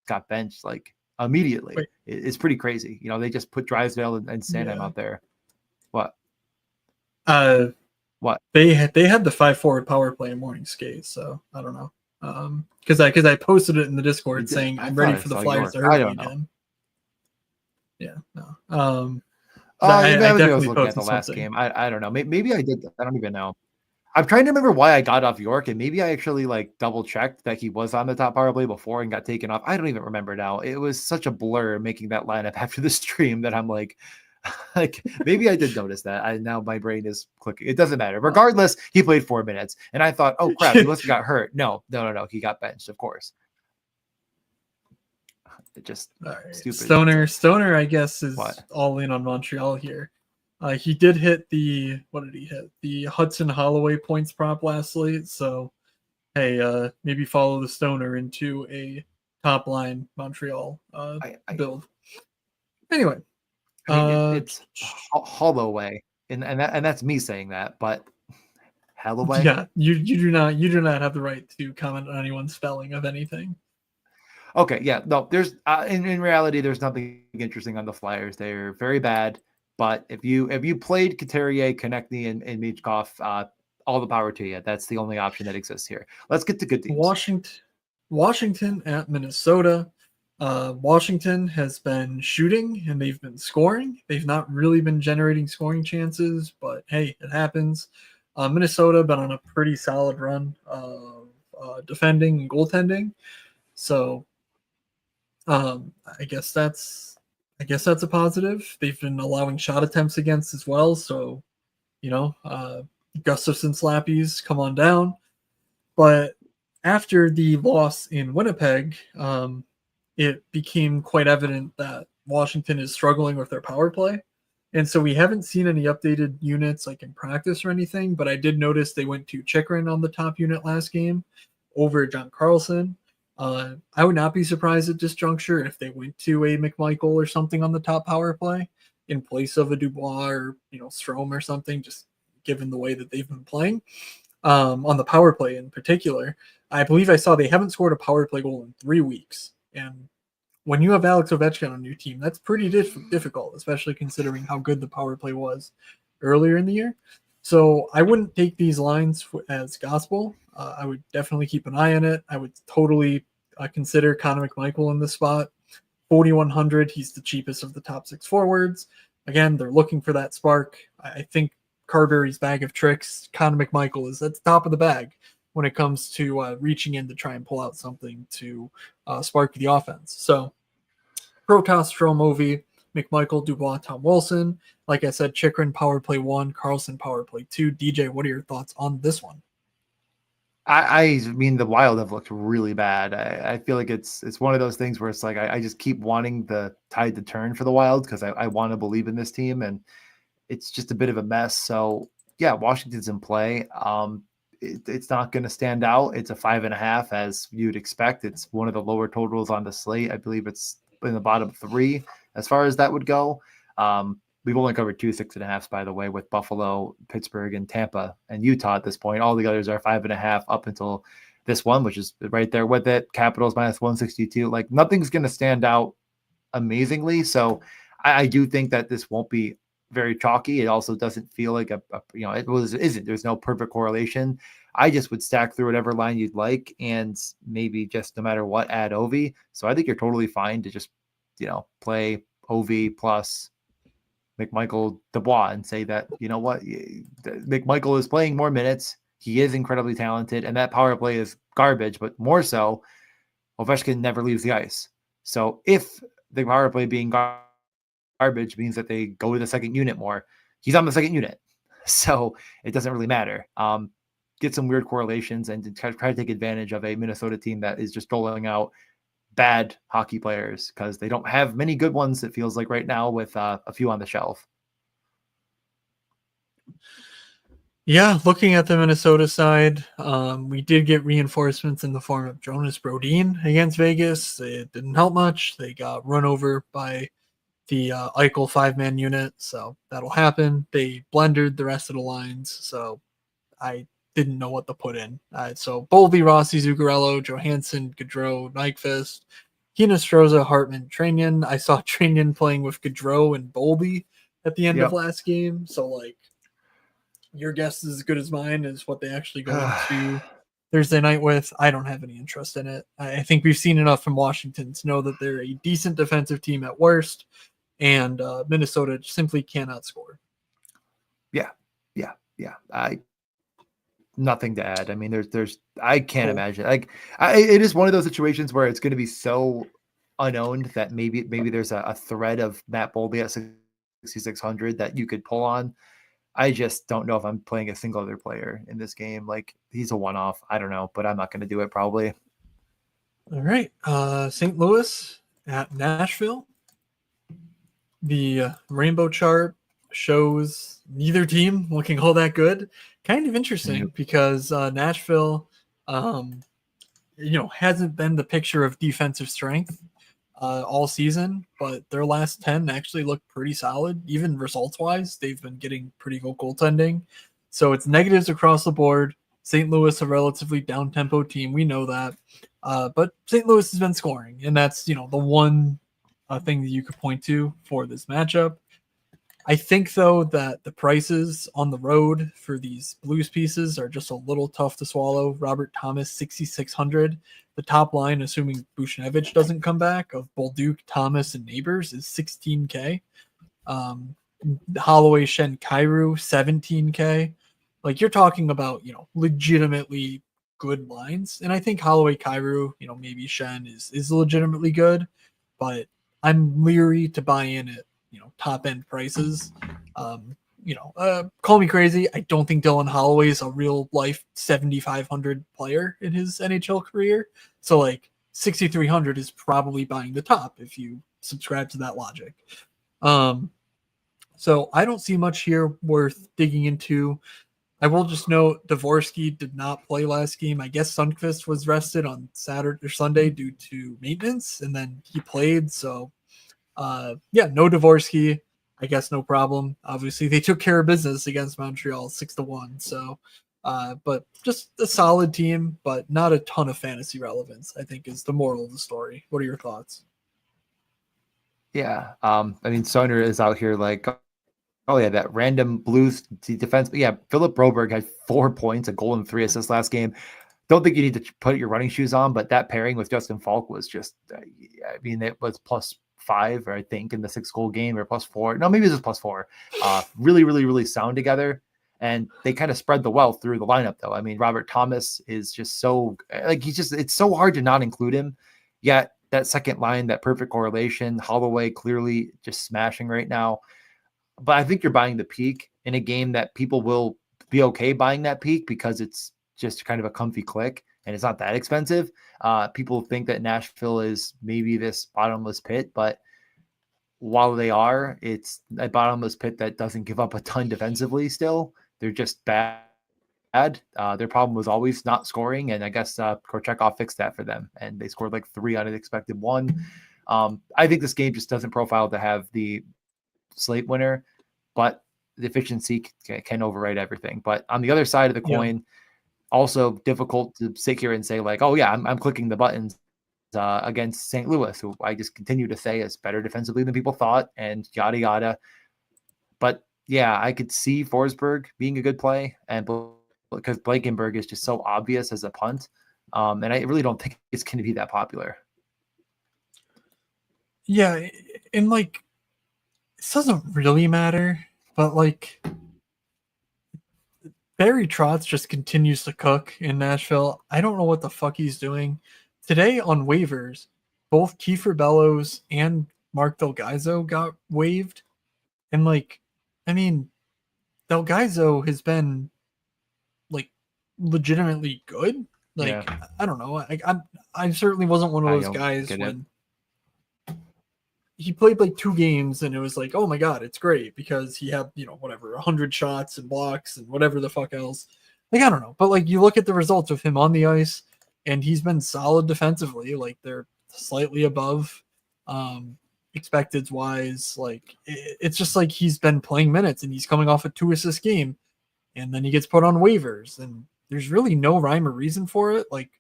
got benched like immediately is pretty crazy. You know, they just put Drysdale and Sanheim out there. What? What? They had the 5-forward power play in morning skate, so I don't know. Because I posted it in the Discord saying I'm ready for the Flyers to hurt me again. Yeah, no. Oh, I maybe I was definitely looking at the posted last something. game. I don't know. Maybe I did. I don't even know. I'm trying to remember why I got off York, and maybe I actually like double checked that he was on the top power play before and got taken off. I don't even remember now. It was such a blur making that lineup after the stream that I'm like, like maybe I did notice that. Now my brain is clicking. It doesn't matter. Regardless, he played 4 minutes, and I thought, oh crap, he must have got hurt. No. He got benched, of course. It just right. stupid. Stoner, I guess, is What? all in on Montreal here. He did hit what did he hit? The Hudson Holloway points prop last slate. So, hey, maybe follow the Stoner into a top line Montreal build. Anyway, it's Holloway, and that's me saying that, but Holloway. Yeah, you do not have the right to comment on anyone's spelling of anything. Okay, yeah, no, there's in reality, there's nothing interesting on the Flyers. They're very bad. But if you played Couturier, Konechny, and Michkov, all the power to you. That's the only option that exists here. Let's get to good teams. Washington at Minnesota. Washington has been shooting and they've been scoring. They've not really been generating scoring chances, but hey, it happens. Minnesota been on a pretty solid run of defending and goaltending. So I guess that's a positive. They've been allowing shot attempts against as well. So, Gustafson slappies, come on down. But after the loss in Winnipeg, it became quite evident that Washington is struggling with their power play. And so we haven't seen any updated units like in practice or anything, but I did notice they went to Chychrun on the top unit last game over John Carlson. I would not be surprised at this juncture if they went to a McMichael or something on the top power play in place of a Dubois or Strome or something, just given the way that they've been playing. On the power play in particular, I believe I saw they haven't scored a power play goal in 3 weeks. And when you have Alex Ovechkin on your team, that's pretty difficult, especially considering how good the power play was earlier in the year. So I wouldn't take these lines as gospel. I would definitely keep an eye on it. I would totally consider Connor McMichael in this spot. 4,100, he's the cheapest of the top 6 forwards. Again, they're looking for that spark. I think Carberry's bag of tricks, Connor McMichael is at the top of the bag when it comes to reaching in to try and pull out something to spark the offense. So Protas, Strome, McMichael, Dubois, Tom Wilson. Like I said, Chychrun power play 1, Carlson power play 2. DJ, what are your thoughts on this one? I mean, the Wild have looked really bad. I feel like it's one of those things where it's like I just keep wanting the tide to turn for the Wild because I want to believe in this team, and it's just a bit of a mess. So yeah, Washington's in play. It's not going to stand out. It's a 5.5 as you'd expect. It's one of the lower totals on the slate. I believe it's in the bottom 3 as far as that would go. We've only covered 2 6.5s, by the way, with Buffalo, Pittsburgh, and Tampa and Utah at this point. All the others are 5.5 up until this one, which is right there with it. Capitals minus 162. Like nothing's going to stand out amazingly. So I do think that this won't be very chalky. It also doesn't feel like isn't. There's no perfect correlation. I just would stack through whatever line you'd like and maybe just no matter what, add Ovi. So I think you're totally fine to just, play Ovi plus McMichael Dubois and say that, you know what, McMichael is playing more minutes. He is incredibly talented, and that power play is garbage, but more so, Ovechkin never leaves the ice. So if the power play being garbage means that they go to the second unit more, he's on the second unit. So it doesn't really matter. Get some weird correlations and try to take advantage of a Minnesota team that is just doling out bad hockey players because they don't have many good ones, it feels like right now, with a few on the shelf. Yeah, looking at the Minnesota side, we did get reinforcements in the form of Jonas Brodin against Vegas. It didn't help much. They got run over by the Eichel 5-man unit, so that'll happen. They blendered the rest of the lines, so I didn't know what to put in. So Boldy, Rossi, Zuccarello, Johansson, Gaudreau, Nyquist, Hinostroza, Hartman, Trainian. I saw Trainian playing with Gaudreau and Boldy at the end of last game, so your guess is as good as mine is what they actually go into Thursday night with. I don't have any interest in it. I think we've seen enough from Washington to know that they're a decent defensive team at worst, and Minnesota simply cannot score. Yeah. Nothing to add. I mean, I can't imagine. Like, it is one of those situations where it's going to be so unowned that maybe there's a thread of Matt Boldy at 6,600 that you could pull on. I just don't know if I'm playing a single other player in this game. Like, he's a one-off. I don't know, but I'm not going to do it probably. All right. St. Louis at Nashville. The rainbow chart shows neither team looking all that good. Kind of interesting because Nashville, hasn't been the picture of defensive strength all season, but their last 10 actually look pretty solid. Even results-wise, they've been getting pretty good goaltending. So it's negatives across the board. St. Louis, a relatively down-tempo team. We know that. But St. Louis has been scoring, and that's, the one thing that you could point to for this matchup. I think, though, that the prices on the road for these Blues pieces are just a little tough to swallow. Robert Thomas, 6,600. The top line, assuming Buchnevich doesn't come back, of Bolduc, Thomas, and Neighbors is 16K. Holloway, Shen, Kyrou, 17K. Like, you're talking about, legitimately good lines. And I think Holloway, Kyrou, maybe Shen is legitimately good, but I'm leery to buy in at, top end prices. Call me crazy. I don't think Dylan Holloway is a real life 7,500 player in his NHL career. So like 6,300 is probably buying the top if you subscribe to that logic. So I don't see much here worth digging into. I will just note Dvorsky did not play last game. I guess Sundqvist was rested on Saturday or Sunday due to maintenance, and then he played. So no Dvorsky. I guess no problem. Obviously, they took care of business against Montreal 6-1. So, but just a solid team, but not a ton of fantasy relevance, I think, is the moral of the story. What are your thoughts? Yeah. I mean, Soner is out here like, oh yeah, that random Blues defense. But yeah, Philip Broberg had 4 points, a goal and 3 assists last game. Don't think you need to put your running shoes on, but that pairing with Justin Falk was just, I mean, it was +5, I think, in the 6-goal game, or +4. No, maybe it was +4. Really, really, really sound together. And they kind of spread the wealth through the lineup, though. I mean, Robert Thomas is just so, like, it's so hard to not include him. Yet that second line, that perfect correlation, Holloway clearly just smashing right now. But I think you're buying the peak in a game that people will be okay buying that peak because it's just kind of a comfy click and it's not that expensive. People think that Nashville is maybe this bottomless pit, but while they are, it's a bottomless pit that doesn't give up a ton defensively still. They're just bad. Their problem was always not scoring, and I guess Korchakov fixed that for them, and they scored like 3 on an expected 1. I think this game just doesn't profile to have the Slate winner, but the efficiency can override everything. But on the other side of the coin, also difficult to sit here and say like, oh yeah, I'm clicking the buttons against St. Louis, who I just continue to say is better defensively than people thought, and yada yada. But yeah, I could see Forsberg being a good play, and because Blankenberg is just so obvious as a punt, and I really don't think it's going to be that popular. Yeah, and like, it doesn't really matter, but like, Barry Trotz just continues to cook in Nashville. I don't know what the fuck he's doing. Today on waivers, both Kiefer Bellows and Mark Delgaizo got waived. And like, I mean, Delgaizo has been like legitimately good. Like, yeah. I don't know. I certainly wasn't one of those guys when he played like 2 games and it was like, oh my God, it's great because he had, 100 shots and blocks and whatever the fuck else. Like, I don't know. But like, you look at the results of him on the ice and he's been solid defensively. Like, they're slightly above expected wise. Like, it's just like he's been playing minutes and he's coming off a 2-assist game and then he gets put on waivers and there's really no rhyme or reason for it. Like,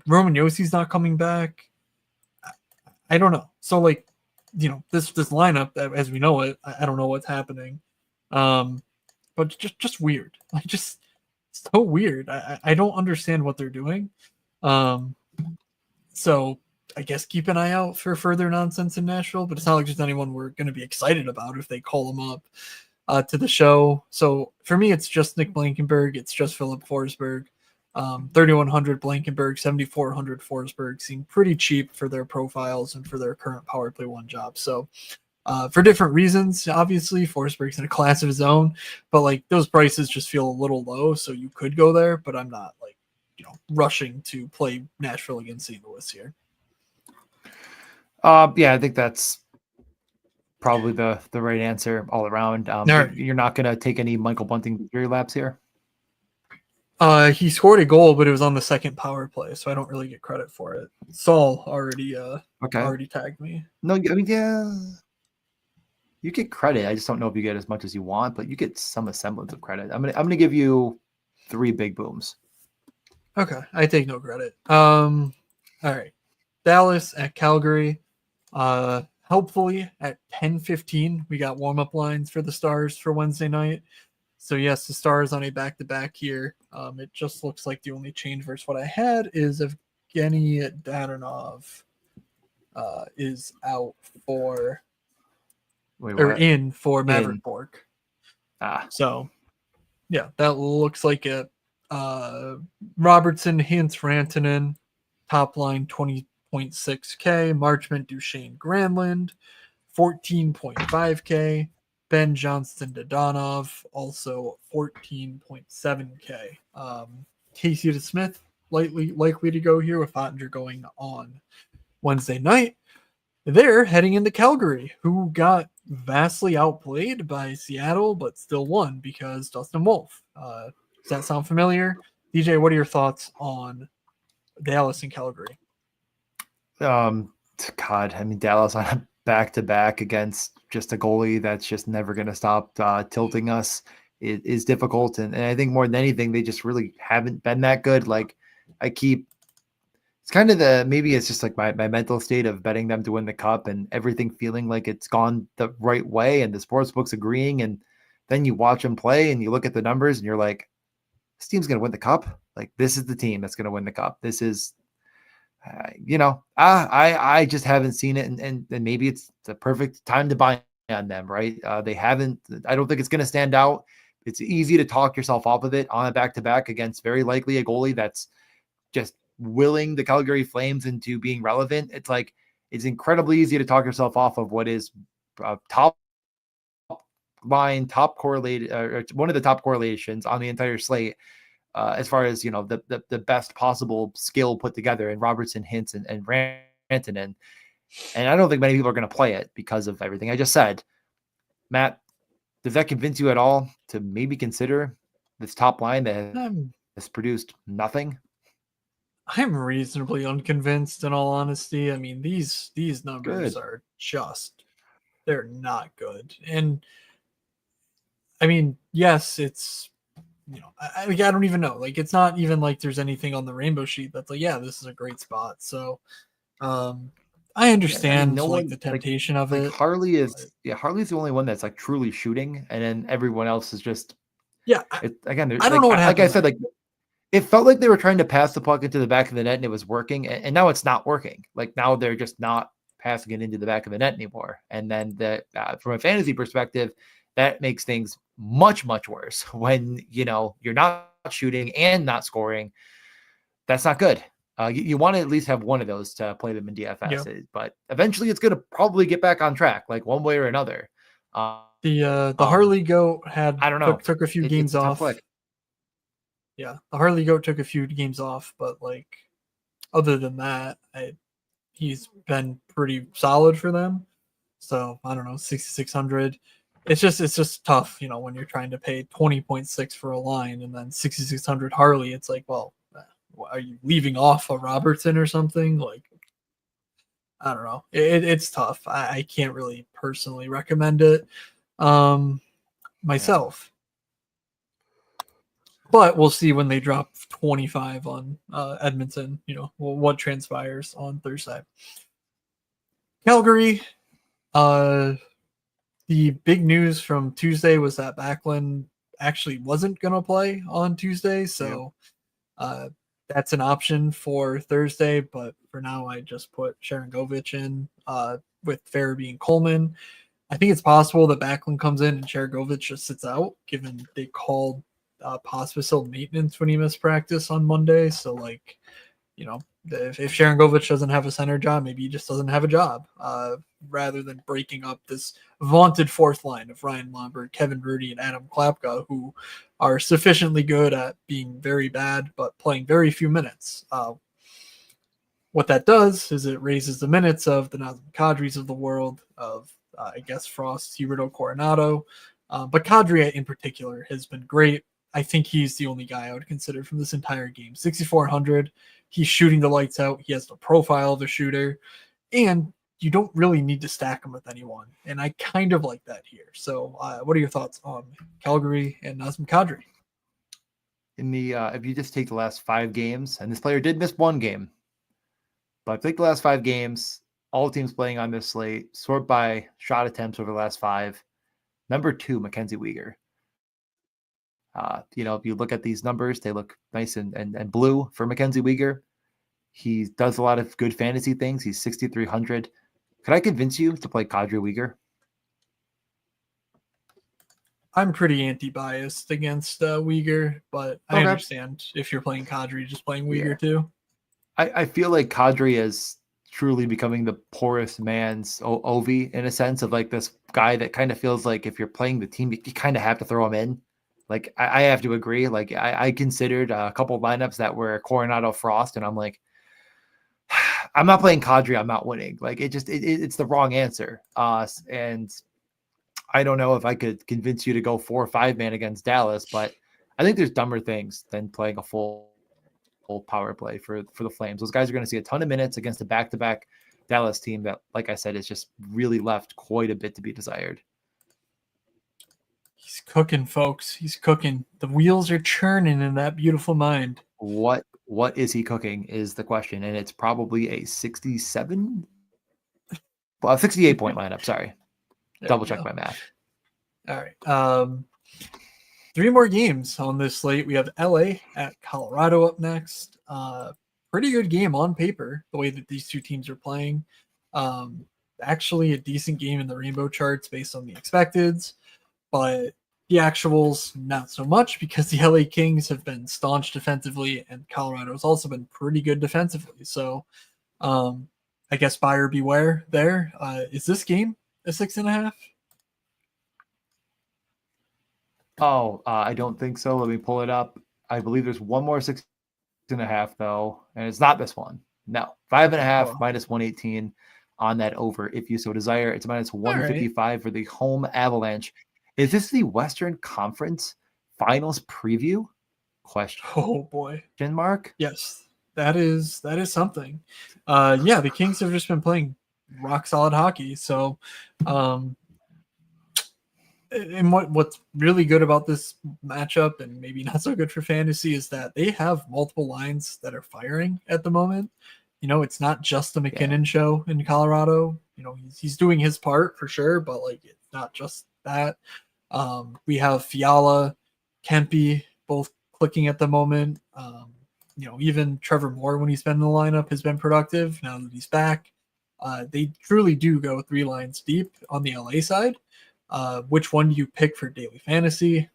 Roman Yossi's not coming back. I don't know. So like, this lineup as we know it, I don't know what's happening. But just weird. Like, just so weird. I don't understand what they're doing. So I guess keep an eye out for further nonsense in Nashville, but it's not like there's anyone we're going to be excited about if they call them up to the show. So for me, it's just Nick Blankenberg. It's just Philip Forsberg. 3,100 Blankenberg, 7,400 Forsberg seem pretty cheap for their profiles and for their current power play one job. So for different reasons, obviously Forsberg's in a class of his own, but like those prices just feel a little low. So you could go there, but I'm not like, rushing to play Nashville against St. Louis here. Yeah, I think that's probably the right answer all around. Right. You're not going to take any Michael Bunting victory laps here? He scored a goal, but it was on the second power play, so I don't really get credit for it. Saul already tagged me. No, I mean, yeah, you get credit. I just don't know if you get as much as you want, but you get some semblance of credit. I'm gonna give you 3 big booms. Okay, I take no credit. All right, Dallas at Calgary. Hopefully at 10:15, we got warm-up lines for the Stars for Wednesday night. So yes, the Stars on a back-to-back here. It just looks like the only change versus what I had is Evgeny Dadonov is out for in for Maverick Bork. So yeah, that looks like it. Robertson, Hintz, Rantanen, top line 20.6K. Marchment, Duchesne, Granlund, 14.5K. Ben Johnston, Dadonov, also 14.7K. Casey DeSmith, likely to go here with Ottinger going on Wednesday night. They're heading into Calgary, who got vastly outplayed by Seattle, but still won because Dustin Wolf. Does that sound familiar? DJ, what are your thoughts on Dallas and Calgary? God, I mean, Dallas on a back-to-back against just a goalie that's just never going to stop tilting us is difficult. And I think more than anything, they just really haven't been that good. Like it's kind of maybe it's just like my mental state of betting them to win the cup and everything feeling like it's gone the right way and the sports books agreeing. And then you watch them play and you look at the numbers and you're like, this team's going to win the cup. Like this is the team that's going to win the cup. This is, I just haven't seen it. And maybe it's the perfect time to buy on them, right? They haven't, I don't think it's going to stand out. It's easy to talk yourself off of it on a back-to-back against very likely a goalie that's just willing the Calgary Flames into being relevant. It's like, it's incredibly easy to talk yourself off of what is top line, top correlated, or one of the top correlations on the entire slate. As far as, the best possible skill put together in Robertson, Hintz, and Rantanen. And I don't think many people are going to play it because of everything I just said. Matt, does that convince you at all to maybe consider this top line that has produced nothing? I'm reasonably unconvinced, in all honesty. I mean, these numbers are just, they're not good. And I mean, yes, it's, I don't even know. Like, it's not even like there's anything on the rainbow sheet that's like, yeah, this is a great spot. So, I understand the temptation of it. Harley is, Harley's the only one that's like truly shooting, and then everyone else is just, I don't know what happened. Like I said, like it felt like they were trying to pass the puck into the back of the net and it was working, and now it's not working. Like now they're just not passing it into the back of the net anymore. And then from a fantasy perspective, that makes things much, much worse when, you're not shooting and not scoring. That's not good. You want to at least have one of those to play them in DFS, but eventually it's going to probably get back on track, like one way or another. The Harley Goat took a few games off. Yeah, the Harley Goat took a few games off, but like other than that, he's been pretty solid for them. So I don't know, 6,600. It's just tough, when you're trying to pay 20.6 for a line and then 6,600 Harley. It's like, well, are you leaving off a Robertson or something? Like, I don't know. It's tough. I can't really personally recommend it myself. But we'll see when they drop 25 on Edmonton, what transpires on Thursday. Calgary, the big news from Tuesday was that Backlund actually wasn't going to play on Tuesday. So that's an option for Thursday, but for now I just put Sharangovich in with Farabee and Coleman. I think it's possible that Backlund comes in and Sharangovich just sits out, given they called Pospisil maintenance when he missed practice on Monday. So, like, you know, if Sharangovich doesn't have a center job, maybe he just doesn't have a job, rather than breaking up this vaunted fourth line of Ryan Lomberg, Kevin Rudy, and Adam Klapka, who are sufficiently good at being very bad but playing very few minutes. What that does is it raises the minutes of the Nazem Kadris of the world, of I guess Frost, Huberto, Coronado, but Kadri in particular has been great. I think he's the only guy I would consider from this entire game. 6,400. He's shooting the lights out. He has the profile of a shooter, and you don't really need to stack him with anyone. And I kind of like that here. So, what are your thoughts on Calgary and Nazem Kadri? In the if you just take the last 5 games, and this player did miss 1 game, but take the last 5 games, all teams playing on this slate, sort by shot attempts over the last 5. Number 2, Mackenzie Weegar. If you look at these numbers, they look nice and blue for Mackenzie Weegar. He does a lot of good fantasy things. He's 6,300. Could I convince you to play Kadri Weegar? I'm pretty anti-biased against Weegar, but I understand if you're playing Kadri, just playing Weegar too. I feel like Kadri is truly becoming the poorest man's Ovi, in a sense of like this guy that kind of feels like if you're playing the team, you kind of have to throw him in. Like, I have to agree. Like, I considered a couple of lineups that were Coronado Frost, and I'm like, I'm not playing Kadri. I'm not winning. Like, it's the wrong answer. And I don't know if I could convince you to go 4 or 5 man against Dallas, but I think there's dumber things than playing a full power play for the Flames. Those guys are going to see a ton of minutes against a back-to-back Dallas team that, like I said, is just really left quite a bit to be desired. He's cooking, folks. He's cooking. The wheels are churning in that beautiful mind. What is he cooking is the question, and it's probably a 68 point lineup. Sorry, double check my math. All right. 3 more games on this slate. We have LA at Colorado up next. Pretty good game on paper, the way that these two teams are playing. Actually, a decent game in the rainbow charts based on the expecteds, but the actuals, not so much, because the LA Kings have been staunch defensively, and Colorado has also been pretty good defensively. So, I guess buyer beware there. Is this game a 6.5? Oh, I don't think so. Let me pull it up. I believe there's one more 6.5 though, and it's not this one. No, 5.5 minus 118 on that over, if you so desire. It's minus 155 for the home Avalanche. Is this the Western Conference Finals preview? Question. Oh boy. Mark? Yes, that is something. The Kings have just been playing rock solid hockey. So, and what's really good about this matchup, and maybe not so good for fantasy, is that they have multiple lines that are firing at the moment. You know, it's not just the McKinnon show in Colorado. You know, he's doing his part for sure, but like, it's not just that. We have Fiala, Kempe, both clicking at the moment. Even Trevor Moore, when he's been in the lineup, has been productive now that he's back. They truly do go 3 lines deep on the LA side. Which one do you pick for daily fantasy?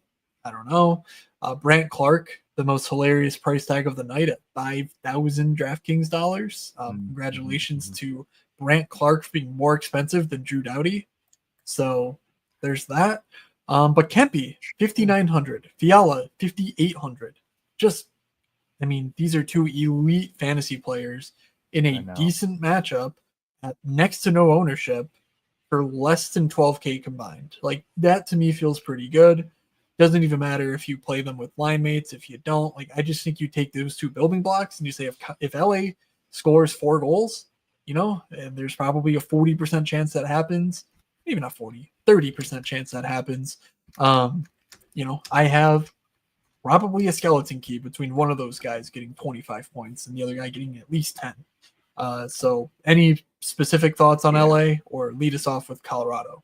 I don't know. Brant Clark, the most hilarious price tag of the night at $5,000 DraftKings dollars. Congratulations to Brant Clark for being more expensive than Drew Doughty. So there's that. But Kempe, 5,900. Fiala, 5,800. These are 2 elite fantasy players in a decent matchup at next to no ownership for less than 12K combined. Like, that to me feels pretty good. Doesn't even matter if you play them with line mates, if you don't. Like, I just think you take those 2 building blocks and you say if LA scores 4 goals, and there's probably a 40% chance that happens. Maybe not 40, 30% chance that happens. I have probably a skeleton key between one of those guys getting 25 points and the other guy getting at least 10. So any specific thoughts on LA, or lead us off with Colorado?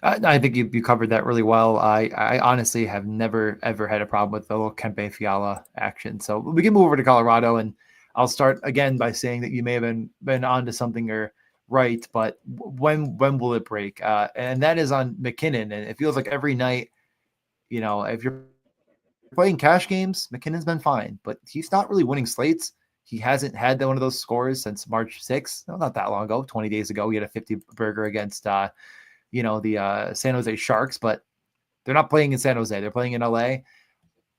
I think you covered that really well. I honestly have never, ever had a problem with the little Kempe Fiala action. So we can move over to Colorado, and I'll start again by saying that you may have been onto something or right, but when will it break? And that is on McKinnon. And it feels like every night, if you're playing cash games, McKinnon's been fine, but he's not really winning slates. He hasn't had one of those scores since March 6th. No, not that long ago, 20 days ago. He had a 50 burger against the San Jose Sharks, but they're not playing in San Jose. They're playing in LA.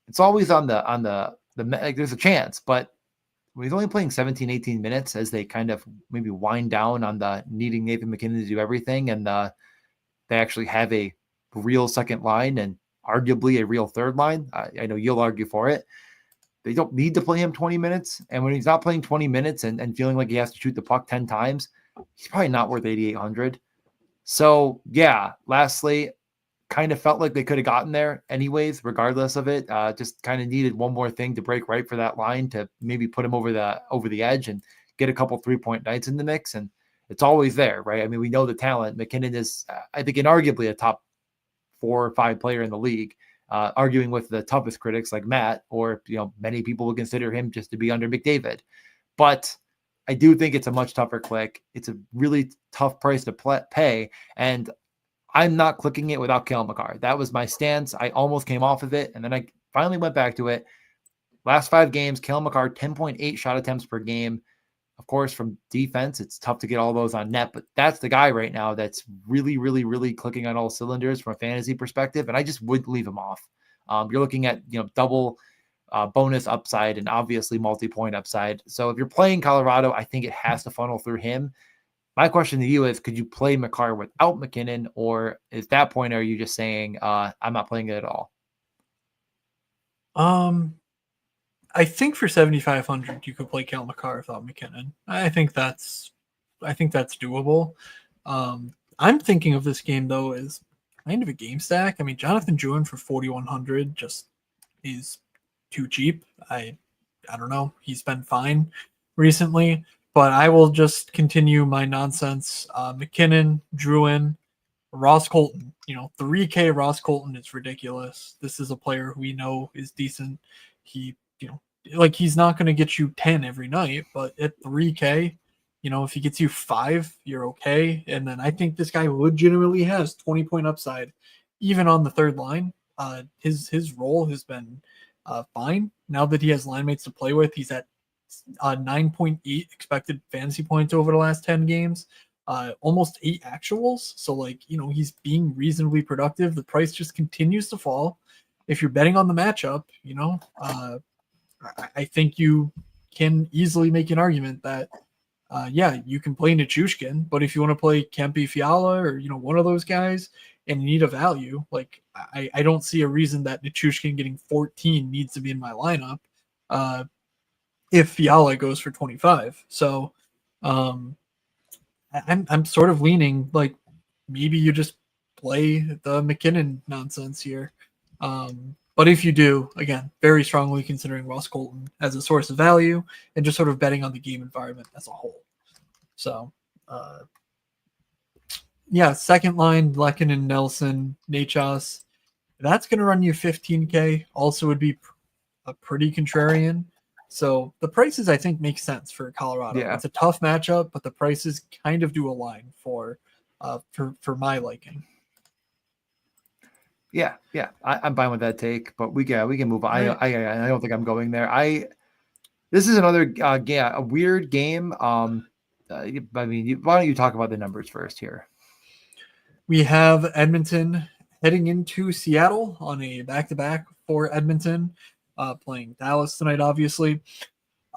It's always on the like there's a chance, but he's only playing 17, 18 minutes as they kind of maybe wind down on the needing Nathan McKinnon to do everything. And they actually have a real second line and arguably a real third line. I know you'll argue for it. They don't need to play him 20 minutes. And when he's not playing 20 minutes and feeling like he has to shoot the puck 10 times, he's probably not worth 8,800. So yeah, last slate kind of felt like they could have gotten there anyways, regardless of it. Just kind of needed one more thing to break right for that line to maybe put him over the edge and get a couple 3-point nights in the mix. And it's always there, right? I mean, we know the talent. McKinnon is, I think, inarguably a top 4 or 5 player in the league, arguing with the toughest critics like Matt, or many people would consider him just to be under McDavid. But I do think it's a much tougher click. It's a really tough price to pay, and I'm not clicking it without Cale Makar. That was my stance. I almost came off of it, and then I finally went back to it. Last 5 games, Cale Makar, 10.8 shot attempts per game. Of course, from defense, it's tough to get all those on net, but that's the guy right now that's really, really, really clicking on all cylinders from a fantasy perspective, and I just wouldn't leave him off. You're looking at double bonus upside and obviously multi-point upside. So if you're playing Colorado, I think it has to funnel through him. My question to you is, could you play Makar without McKinnon, or at that point, are you just saying, I'm not playing it at all? I think for 7,500 you could play Cale Makar without McKinnon. I think that's doable. I'm thinking of this game though as kind of a game stack. I mean, Jonathan Drouin for 4,100 just is too cheap. I don't know. He's been fine recently, but I will just continue my nonsense. McKinnon, Drouin, Ross Colton. 3K Ross Colton is ridiculous. This is a player who we know is decent. He, he's not going to get you 10 every night, but at 3K, if he gets you 5, you're okay. And then I think this guy legitimately has 20-point upside, even on the third line. His role has been fine. Now that he has line mates to play with, he's at 9.8 expected fantasy points over the last 10 games, almost 8 actuals. So he's being reasonably productive. The price just continues to fall. If you're betting on the matchup, I think you can easily make an argument that, you can play Nichushkin, but if you want to play Kempe Fiala or, one of those guys and you need a value, I don't see a reason that Nichushkin getting 14 needs to be in my lineup if Fiala goes for 25. So I'm sort of leaning maybe you just play the McKinnon nonsense here. But if you do, again, very strongly considering Ross Colton as a source of value and just sort of betting on the game environment as a whole. So, second line, Lekin and Nelson, Nachos. That's going to run you 15K. Also would be a pretty contrarian. So the prices, I think, make sense for Colorado. Yeah. It's a tough matchup, but the prices kind of do align for my liking. Yeah, I'm fine with that take, but we can move on. Right. I don't think I'm going there. This is another a weird game. I mean, why don't you talk about the numbers first here? We have Edmonton heading into Seattle on a back-to-back for Edmonton, playing Dallas tonight, obviously.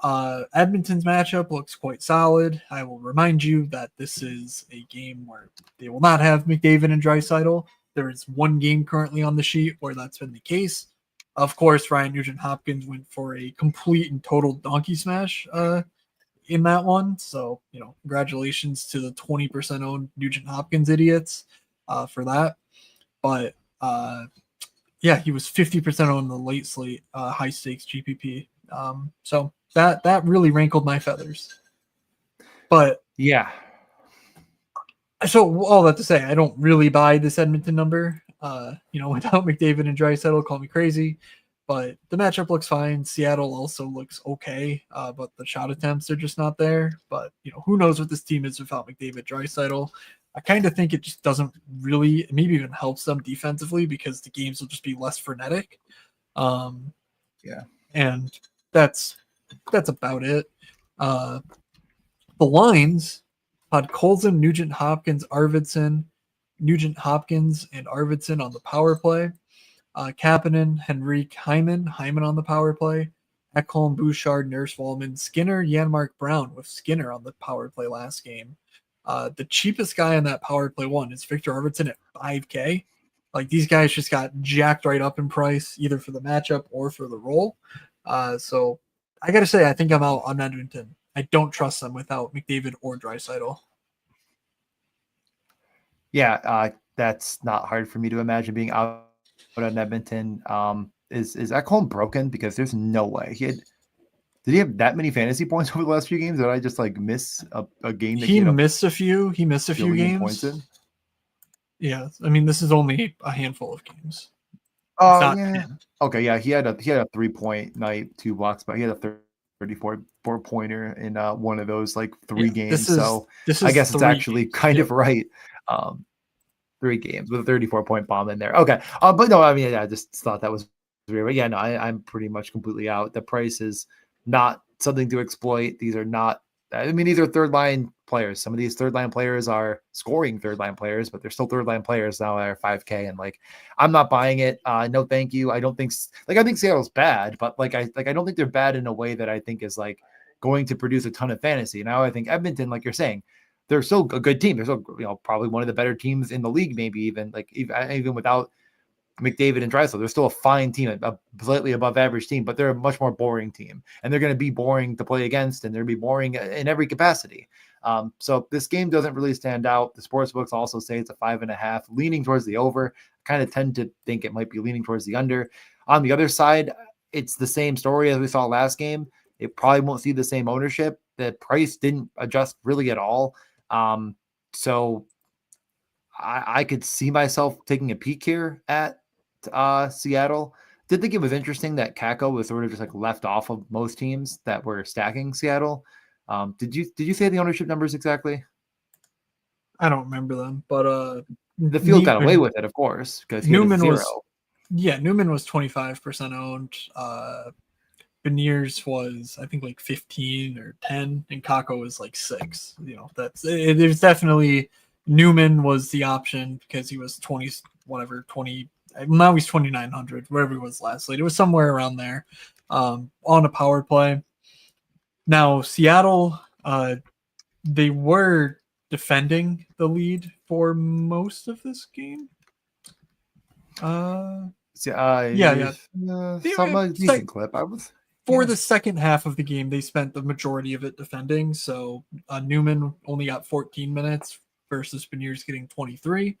Edmonton's matchup looks quite solid. I will remind you that this is a game where they will not have McDavid and Draisaitl. There is one game currently on the sheet where that's been the case. Of course, Ryan Nugent-Hopkins went for a complete and total donkey smash in that one. So, congratulations to the 20% owned Nugent-Hopkins idiots for that. But, he was 50% owned the late slate high stakes GPP. So that really rankled my feathers. But yeah. So all that to say, I don't really buy this Edmonton number. Without McDavid and Draisaitl, call me crazy, but the matchup looks fine. Seattle also looks okay, but the shot attempts are just not there. But who knows what this team is without McDavid, Draisaitl. I kind of think it just doesn't really, maybe even helps them defensively because the games will just be less frenetic. Yeah, and that's about it. The lines had Colson, Nugent Hopkins, Arvidsson, and Arvidsson on the power play. Kapanen, Henrique, Hyman on the power play. Ekholm, Bouchard, Nurse Wallman, Skinner, Janmark Brown with Skinner on the power play last game. The cheapest guy on that power play one is Victor Arvidsson at $5K. Like these guys just got jacked right up in price, either for the matchup or for the role. So I got to say, I think I'm out on Edmonton. I don't trust them without McDavid or Draisaitl. Yeah, that's not hard for me to imagine being out on Edmonton. Is Ekholm broken? Because there's no way did he have that many fantasy points over the last few games? Did I just like miss a game? That He missed a few. He missed a few games. Points in? Yeah, I mean this is only a handful of games. Oh yeah. Okay, yeah, he had a 3-point night, 2 blocks, but he had a 34 pointer in one of those like 3 games. So I guess it's actually kind of right. 3 games with a 34-point bomb in there. Okay. But no, I mean, I just thought that was weird. But yeah, no, I'm pretty much completely out. The price is not something to exploit. These are not, I mean, these are third line players. Some of these third line players are scoring third line players, but they're still third line players now that are 5K. And like, I'm not buying it. No, thank you. I don't think I think Seattle's bad, but I don't think they're bad in a way that I think is like going to produce a ton of fantasy. Now I think Edmonton, like you're saying, they're still a good team. They're still, probably one of the better teams in the league, maybe even without McDavid and Draisaitl. They're still a fine team, a slightly above average team, but they're a much more boring team. And they're going to be boring to play against, and they're going to be boring in every capacity. So this game doesn't really stand out. The sports books also say it's a 5.5, leaning towards the over. I kind of tend to think it might be leaning towards the under. On the other side, it's the same story as we saw last game. It probably won't see the same ownership. The price didn't adjust really at all. So I could see myself taking a peek here at Seattle. Did think it was interesting that Kako was sort of just like left off of most teams that were stacking Seattle. Did you say the ownership numbers exactly? I don't remember them, but the field got away with it, of course, because Newman was 25% owned. Beniers was I think like 15 or 10, and Kako was like 6. That's it. There's definitely Newman was the option because he was 20. Now he's 2,900, whatever he was last slate. It was somewhere around there, on a power play. Now Seattle, they were defending the lead for most of this game. Some decent clip. The second half of the game, they spent the majority of it defending. So Newman only got 14 minutes versus Beniers getting 23.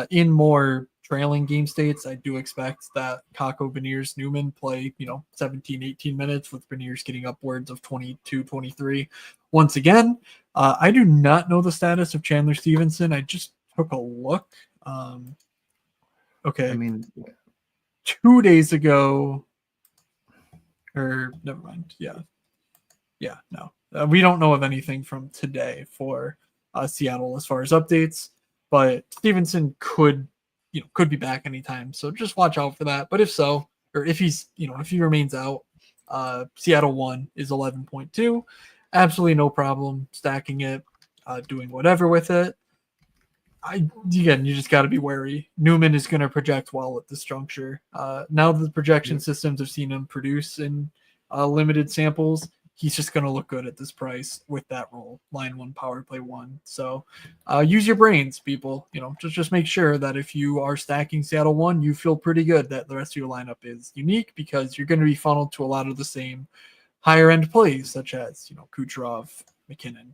In more trailing game states, I do expect that Kako, Beniers, Newman play 17, 18 minutes, with Beniers getting upwards of 22, 23. Once again, I do not know the status of Chandler Stevenson. I just took a look. Okay. I mean, 2 days ago, or never mind. Yeah, no. We don't know of anything from today for Seattle as far as updates, but Stevenson could be back anytime. So just watch out for that. But if so, or if he's, if he remains out, Seattle 1 is 11.2. Absolutely no problem stacking it, doing whatever with it. You just got to be wary. Newman is going to project well at this juncture. Now that the projection systems have seen him produce in limited samples, he's just going to look good at this price with that role, line 1, power play 1. So use your brains, people. Just make sure that if you are stacking Seattle 1, you feel pretty good that the rest of your lineup is unique, because you're going to be funneled to a lot of the same higher end plays, such as Kucherov, McKinnon.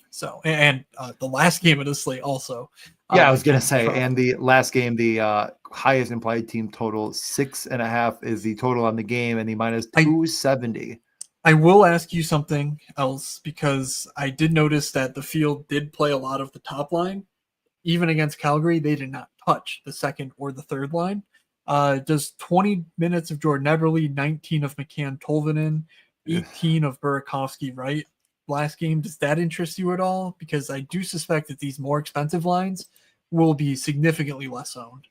So and the last game of the slate also. I was gonna say, and the last game, the highest implied team total 6.5 is the total on the game, and the minus 270. I will ask you something else, because I did notice that the field did play a lot of the top line. Even against Calgary, they did not touch the second or the third line. Does 20 minutes of Jordan Eberle, 19 of McCann Tolvanen, 18 of Burakovsky Wright last game, does that interest you at all? Because I do suspect that these more expensive lines will be significantly less owned.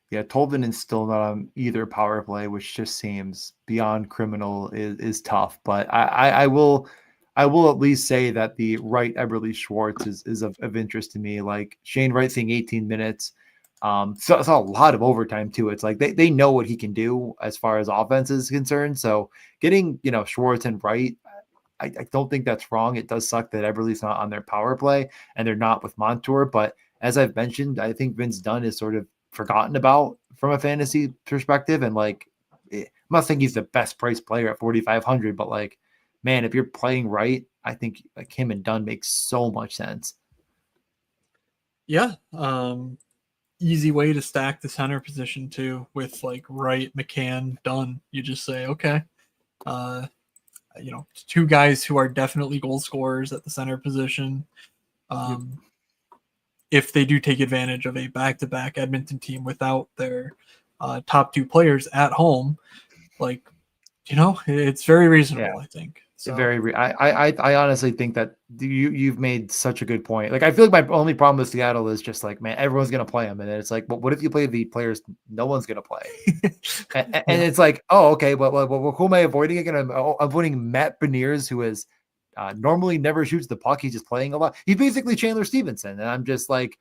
Yeah, Tolvanen's still not on either power play, which just seems beyond criminal. Is tough, but I will at least say that the Wright Eberle Schwartz is of interest to me. Like Shane Wright seeing 18 minutes. So it's a lot of overtime too. It's like they know what he can do as far as offense is concerned. So getting, Schwartz and Wright, I don't think that's wrong. It does suck that Eberle's not on their power play and they're not with Montour. But as I've mentioned, I think Vince Dunn is sort of forgotten about from a fantasy perspective. And like, I'm not saying he's the best price player at 4,500, but like, man, if you're playing right, I think like him and Dunn makes so much sense. Yeah. Easy way to stack the center position too, with like Wright, McCann, Dunn. You just say, okay, two guys who are definitely goal scorers at the center position. If they do take advantage of a back-to-back Edmonton team without their top two players at home, like, it's very reasonable, yeah. I think. So. I honestly think that you've made such a good point. Like, I feel like my only problem with Seattle is just like, man, everyone's going to play them. And then it's like, well, what if you play the players no one's going to play? and it's like, oh, okay, but who am I avoiding again? I'm avoiding Matt Beniers, who is normally never shoots the puck. He's just playing a lot. He's basically Chandler Stevenson. And I'm just like,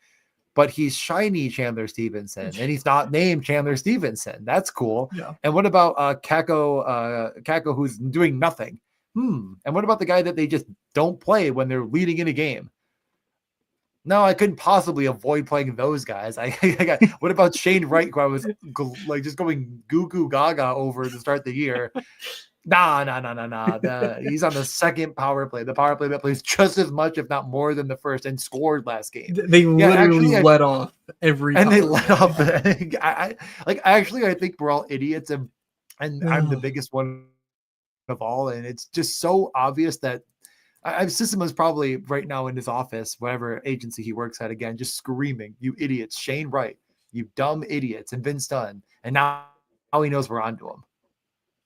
but he's shiny Chandler Stevenson, and he's not named Chandler Stevenson. That's cool. Yeah. And what about Kako, who's doing nothing? And what about the guy that they just don't play when they're leading in a game? No, I couldn't possibly avoid playing those guys. What about Shane Wright, who I was like just going goo goo gaga over to start the year? Nah. He's on the second power play. The power play that plays just as much, if not more, than the first, and scored last game. They literally let off every. And they let off. I think we're all idiots, and I'm the biggest one of all. And it's just so obvious that System is probably right now in his office, whatever agency he works at, again, just screaming, "You idiots, Shane Wright, you dumb idiots," and Vince Dunn. And now he knows we're onto him.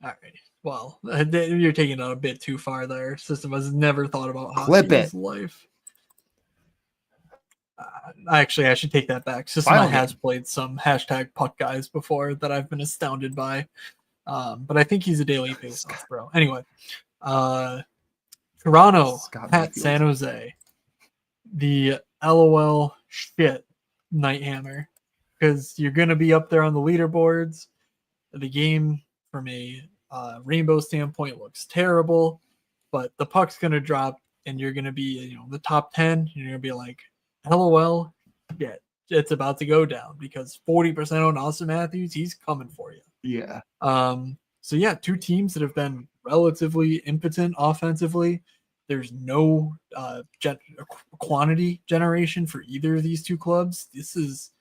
All right. Well, you're taking it a bit too far there. System has never thought about hockey in his life. Actually, I should take that back. System has played some #puck guys before that I've been astounded by. But I think he's a daily face-off, bro. Anyway, Toronto at San Jose. The LOL shit Nighthammer. Because you're going to be up there on the leaderboards. The game, from a rainbow standpoint, looks terrible. But the puck's going to drop, and you're going to be the top 10. You're going to be like, LOL, yeah, it's about to go down, because 40% on Austin Matthews, he's coming for you. Yeah. So yeah, two teams that have been relatively impotent offensively. There's no quantity generation for either of these two clubs. This is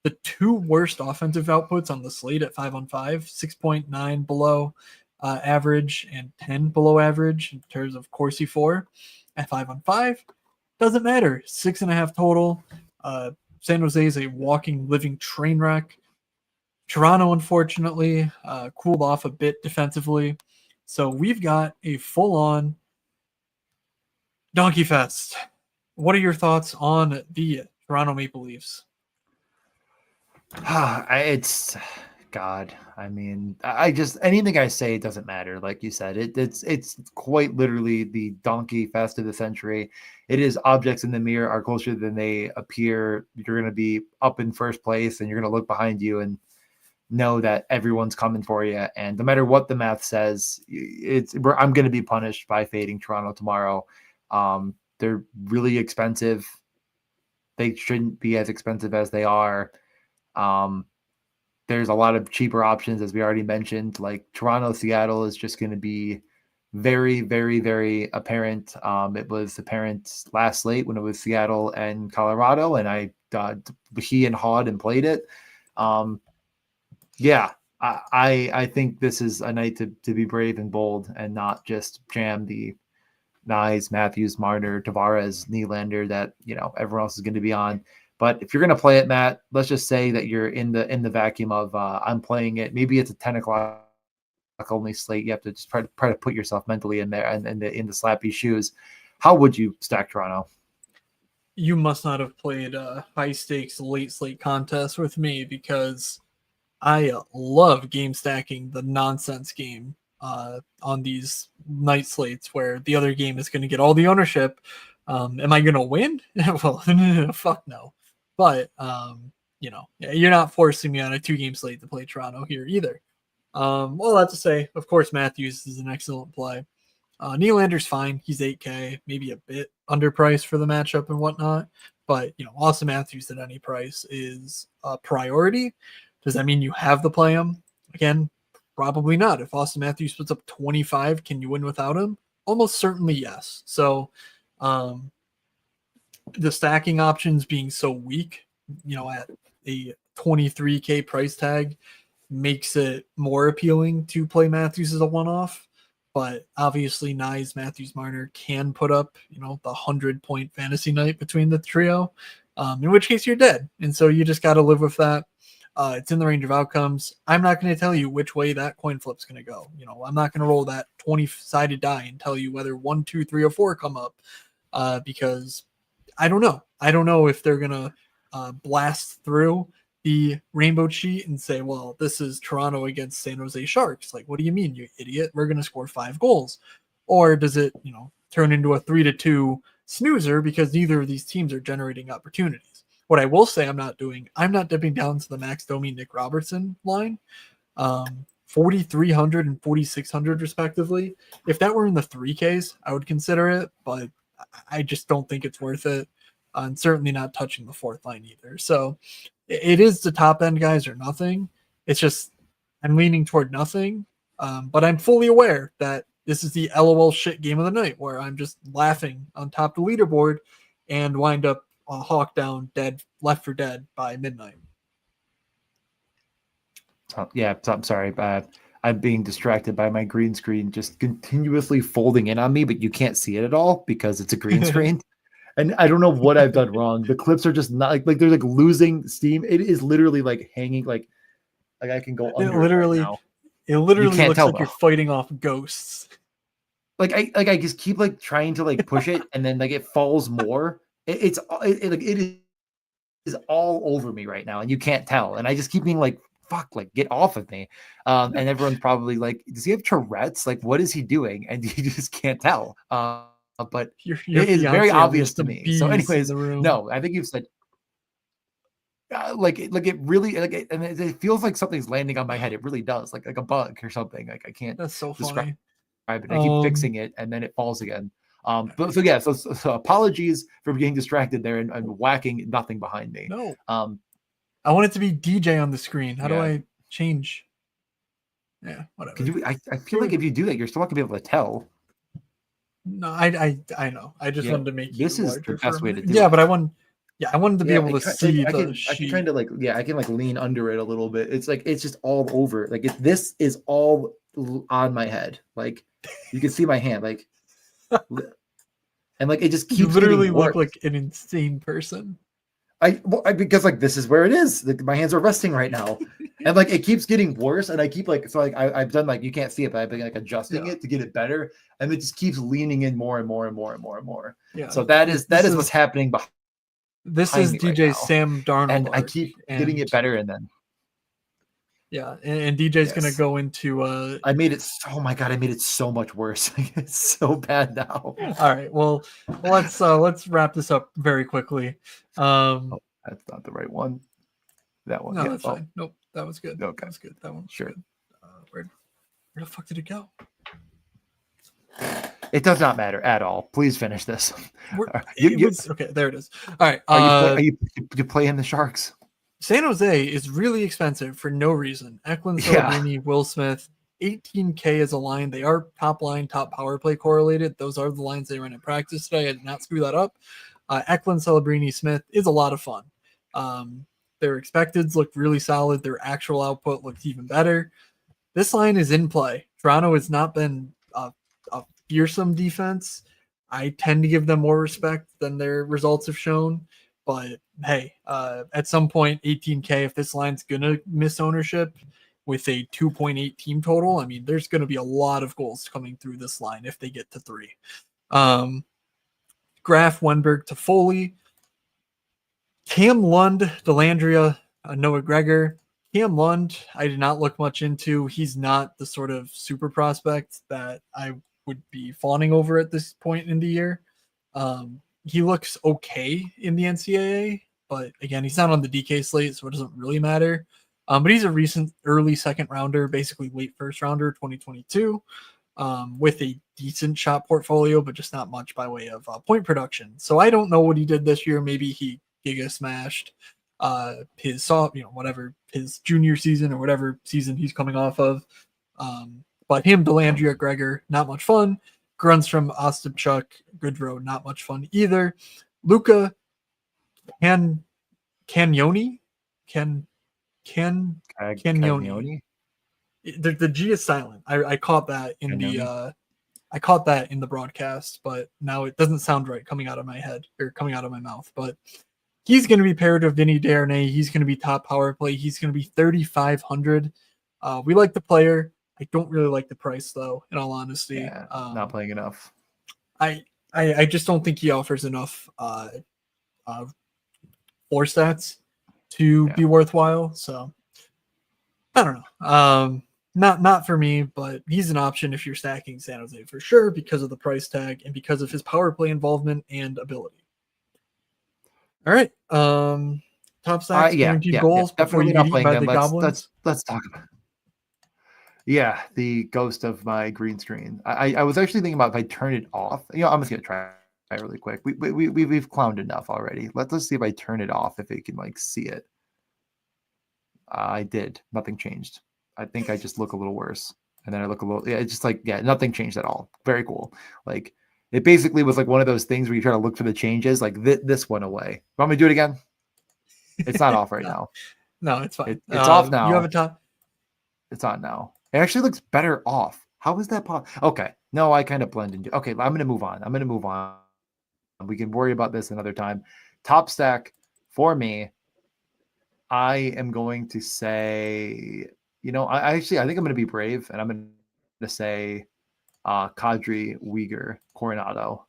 the two worst offensive outputs on the slate at 5-on-5, 6.9 below average and 10 below average in terms of Corsi 4 at 5-on-5. Doesn't matter. 6.5 total. San Jose is a walking, living train wreck. Toronto, unfortunately, cooled off a bit defensively. So we've got a full-on Donkey Fest. What are your thoughts on the Toronto Maple Leafs? It's God. I mean, I just, anything I say doesn't matter. Like you said, it's quite literally the Donkey Fest of the century. It is objects in the mirror are closer than they appear. You're going to be up in first place, and you're going to look behind you and know that everyone's coming for you. And no matter what the math says, I'm going to be punished by fading Toronto tomorrow. They're really expensive. They shouldn't be as expensive as they are. There's a lot of cheaper options, as we already mentioned. Like Toronto, Seattle is just going to be very, very, very apparent. It was apparent last slate when it was Seattle and Colorado, and he and Hod and played it. Yeah, I think this is a night to be brave and bold and not just jam the Nyes, Matthews, Marner, Tavares, Nylander that everyone else is going to be on. But if you're going to play it, Matt, let's just say that you're in the vacuum of I'm playing it. Maybe it's a 10 o'clock only slate. You have to just try to put yourself mentally in there and in the slappy shoes. How would you stack Toronto? You must not have played a high stakes late slate contest with me, because I love game stacking the nonsense game on these night slates where the other game is going to get all the ownership. Am I going to win? Well, fuck no. But, you're not forcing me on a 2-game slate to play Toronto here either. Well, that's to say, of course, Matthews is an excellent play. Nylander's fine. He's 8K, maybe a bit underpriced for the matchup and whatnot. But, Austin Matthews at any price is a priority. Does that mean you have to play him? Again, probably not. If Austin Matthews puts up 25, can you win without him? Almost certainly yes. So the stacking options being so weak, at a 23K price tag makes it more appealing to play Matthews as a one-off. But obviously, Nyes, Matthews, Marner can put up, the 100-point fantasy night between the trio, in which case you're dead. And so you just got to live with that. It's in the range of outcomes. I'm not going to tell you which way that coin flip's going to go. I'm not going to roll that 20-sided die and tell you whether 1, 2, 3, or 4 come up, because I don't know. I don't know if they're going to blast through the rainbow sheet and say, well, this is Toronto against San Jose Sharks. Like, what do you mean, you idiot? We're going to score 5 goals. Or does it, turn into a 3-2 snoozer because neither of these teams are generating opportunities? What I will say I'm not dipping down to the Max Domi, Nick Robertson line, 4,300 and 4,600 respectively. If that were in the 3Ks, I would consider it, but I just don't think it's worth it. And certainly not touching the 4th line either. So it is the top end guys or nothing. It's just I'm leaning toward nothing, but I'm fully aware that this is the LOL shit game of the night where I'm just laughing on top of the leaderboard and wind up hawk down dead, left for dead by midnight. Yeah, I'm sorry. I'm being distracted by my green screen just continuously folding in on me, but you can't see it at all because it's a green screen. And I don't know what I've done wrong. The clips are just not like they're like losing steam. It is literally like hanging like I can go under it right now. It literally looks like you're fighting off ghosts. Like I just keep like trying to like push it and then like it falls more. It is all over me right now and you can't tell. And I just keep being like, fuck, like get off of me. And everyone's probably like, does he have Tourette's? Like what is he doing? And you just can't tell. But your it is very obvious to me. So anyways, no, I think you've said like it really like and it feels like something's landing on my head. It really does, like a bug or something. Like I can't. That's so describe funny. it. I keep fixing it and then it falls again. But so yeah, so apologies for being distracted there and whacking nothing behind me. No. I want it to be DJ on the screen. How do I change? Yeah, whatever. I feel like if you do that, you're still not gonna be able to tell. No, I know. I just wanted to make this is the best way to do it. Yeah, but I wanted to be able to see the sheet. I can kind of like I can like lean under it a little bit. It's like it's just all over. Like this is all on my head. Like you can see my hand. Like and like it just keeps. You literally look like an insane person. Because like this is where it is. Like, my hands are resting right now, and like it keeps getting worse. And I keep like so like I've done like you can't see it, but I've been like adjusting it to get it better, and it just keeps leaning in more and more and more and more and more. Yeah. So that is what's happening behind. This is DJ Sam Darnold, and I keep getting it better, and then and DJ's gonna go into. I made it. Oh my god, I made it so much worse. It's so bad now. All right, well, let's wrap this up very quickly. That's not the right one. That one. No, that's fine. Nope, that was good. Okay. That was good. That one. Sure. Good. Where the fuck did it go? It does not matter at all. Please finish this. Okay, there it is. All right. Are you playing the Sharks? San Jose is really expensive for no reason. Eklund, Celebrini, Will Smith, 18K as a line. They are top line, top power play correlated. Those are the lines they ran in practice today. I did not screw that up. Eklund, Celebrini, Smith is a lot of fun. Their expecteds looked really solid. Their actual output looked even better. This line is in play. Toronto has not been a fearsome defense. I tend to give them more respect than their results have shown. But hey, at some point, 18K, if this line's going to miss ownership with a 2.8 team total, I mean, there's going to be a lot of goals coming through this line if they get to 3. Graf, Wenberg, Toffoli, Cam Lund, Dellandrea, Noah Gregor. Cam Lund, I did not look much into. He's not the sort of super prospect that I would be fawning over at this point in the year. He looks okay in the NCAA, but again, he's not on the DK slate, so it doesn't really matter. But he's a recent early second rounder, basically late first rounder, 2022, with a decent shot portfolio, but just not much by way of point production. So I don't know what he did this year. Maybe he giga smashed his whatever his junior season or whatever season he's coming off of. But him, Dellandrea, Gregor, not much fun. Grunstrom, Ostapchuk, Goodrow, not much fun either. Luca Canyoni. The G is silent. I caught that in the broadcast, but now it doesn't sound right coming out of my head or coming out of my mouth. But he's going to be paired with Vinny Darnay. He's going to be top power play. He's going to be 3,500. We like the player. I don't really like the price, though, in all honesty. Yeah, not playing enough. I just don't think he offers enough floor stats to be worthwhile. So I don't know. Not for me, but he's an option if you're stacking San Jose for sure because of the price tag and because of his power play involvement and ability. All right. Top stacks, guaranteed goals before you get eaten by the Goblins. Let's talk about it. Yeah, the ghost of my green screen. I was actually thinking about if I turn it off. I'm just gonna try really quick. We've clowned enough already. Let's see if I turn it off if it can see it. I did. Nothing changed. I think I just look a little worse, and then I look a little. Yeah, it's just nothing changed at all. Very cool. It basically was one of those things where you try to look for the changes. This went away. Want me to do it again? It's not off right now. No, it's fine. It's off now. You have a top. It's on now. It actually looks better off. How is that possible? Okay. No, I kind of blend into. Okay, I'm going to move on. We can worry about this another time. Top stack for me, I am going to say, I think I'm going to be brave, and I'm going to say Kadri, Uyghur, Coronado.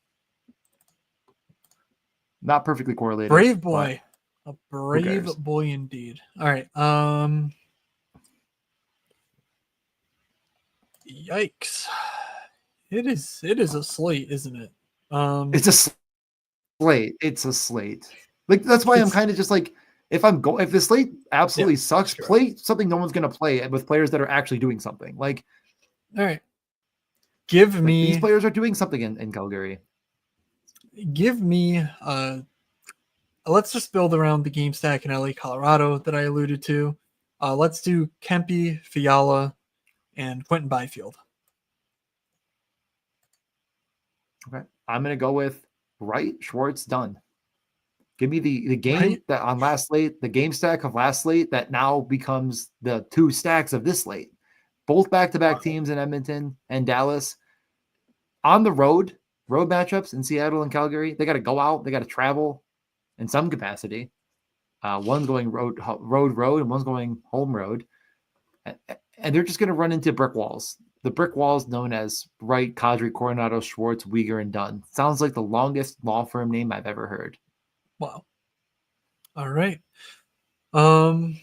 Not perfectly correlated. Brave boy. A brave boy indeed. All right. Yikes. It is a slate, isn't it? It's a slate. It's a slate. That's why I'm kind of just if the slate absolutely sucks, play something no one's gonna play with players that are actually doing something. All right. Give me these players are doing something in Calgary. Give me let's just build around the game stack in LA, Colorado that I alluded to. Let's do Kempe, Fiala, and Quentin Byfield. Okay. I'm going to go with Wright, Schwartz, done. Give me the game that on last slate, the game stack of last slate that now becomes the 2 stacks of this slate. Both back-to-back teams in Edmonton and Dallas. On the road matchups in Seattle and Calgary, they got to go out, they got to travel in some capacity. One's going road, and one's going home road. And they're just going to run into brick walls. The brick walls known as Wright, Kadri, Coronado, Schwartz, Uyghur, and Dunn. Sounds like the longest law firm name I've ever heard. Wow. All right. Did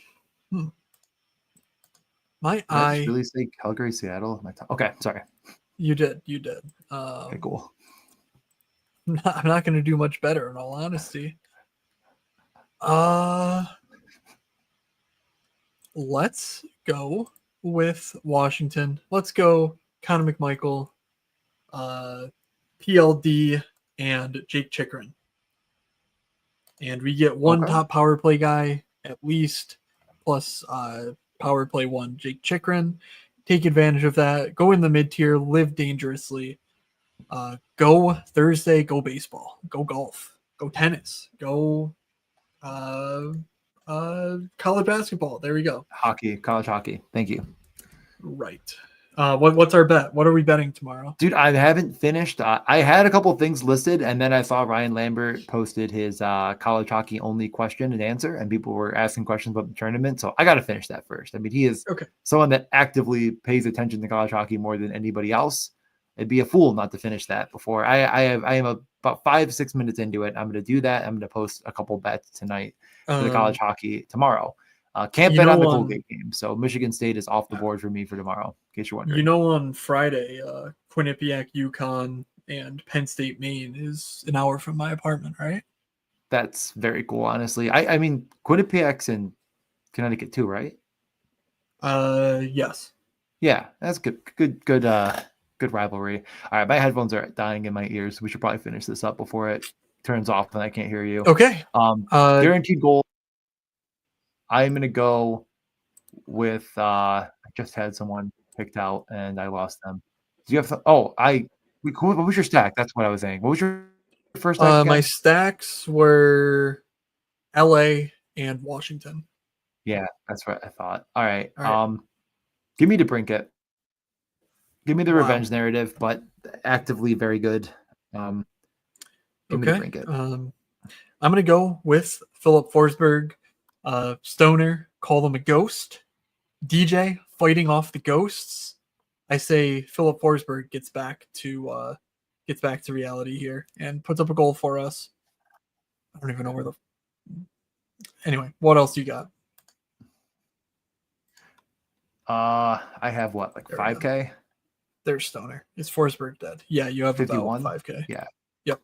I really say Calgary, Seattle? Okay, sorry. You did. Okay, cool. I'm not going to do much better, in all honesty. Let's go with Washington. Let's go Connor McMichael, PLD, and Jake Chychrun. And we get one top power play guy at least, plus power play 1 Jake Chychrun. Take advantage of that. Go in the mid-tier. Live dangerously. Go Thursday. Go baseball. Go golf. Go tennis. Go college basketball. There we go. Hockey, college hockey. Thank you. Right. What's our bet? What are we betting tomorrow? Dude, I haven't finished. I had a couple of things listed, and then I saw Ryan Lambert posted his college hockey only question and answer, and people were asking questions about the tournament. So I got to finish that first. I mean, he is someone that actively pays attention to college hockey more than anybody else. It'd be a fool not to finish that before. I am about 5-6 minutes into it. I'm going to do that. I'm going to post a couple bets tonight for the college hockey tomorrow. Can't bet on the Colgate game, so Michigan State is off the board for me for tomorrow, in case you're wondering. On Friday, Quinnipiac, UConn, and Penn State, Maine is an hour from my apartment, right? That's very cool, honestly. I mean, Quinnipiac's in Connecticut too, right? Yes. Yeah, that's good rivalry. All right, my headphones are dying in my ears. We should probably finish this up before it turns off and I can't hear you. Okay. Guaranteed goal. I'm going to go with, I just had someone picked out and I lost them. Do you have, what was your stack? That's what I was saying. What was your first stack again? My stacks were LA and Washington. Yeah, that's what I thought. All right. Give me DeBrincat. Give me the revenge narrative, but actively very good. Give me DeBrincat. I'm going to go with Philip Forsberg. Stoner, call them a ghost. DJ fighting off the ghosts. I say Philip Forsberg gets back to reality here and puts up a goal for us. I don't even know where Anyway, what else you got? I have what, like 5K? There's Stoner. Is Forsberg dead? Yeah, you have 51 about 5K. Yeah. Yep.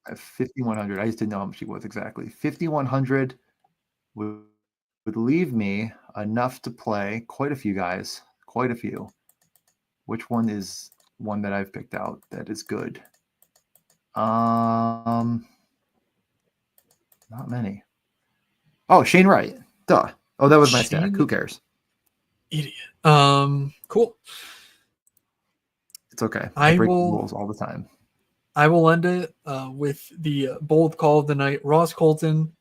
I have 5,100. I just didn't know how much he was exactly. 5,100 would leave me enough to play quite a few guys. Quite a few. Which one is one that I've picked out that is good? Not many. Oh, Shane Wright. Duh. Oh, that was my stack. Who cares? Idiot. Cool. It's okay. I break the rules all the time. I will end it with the bold call of the night. Ross Colton.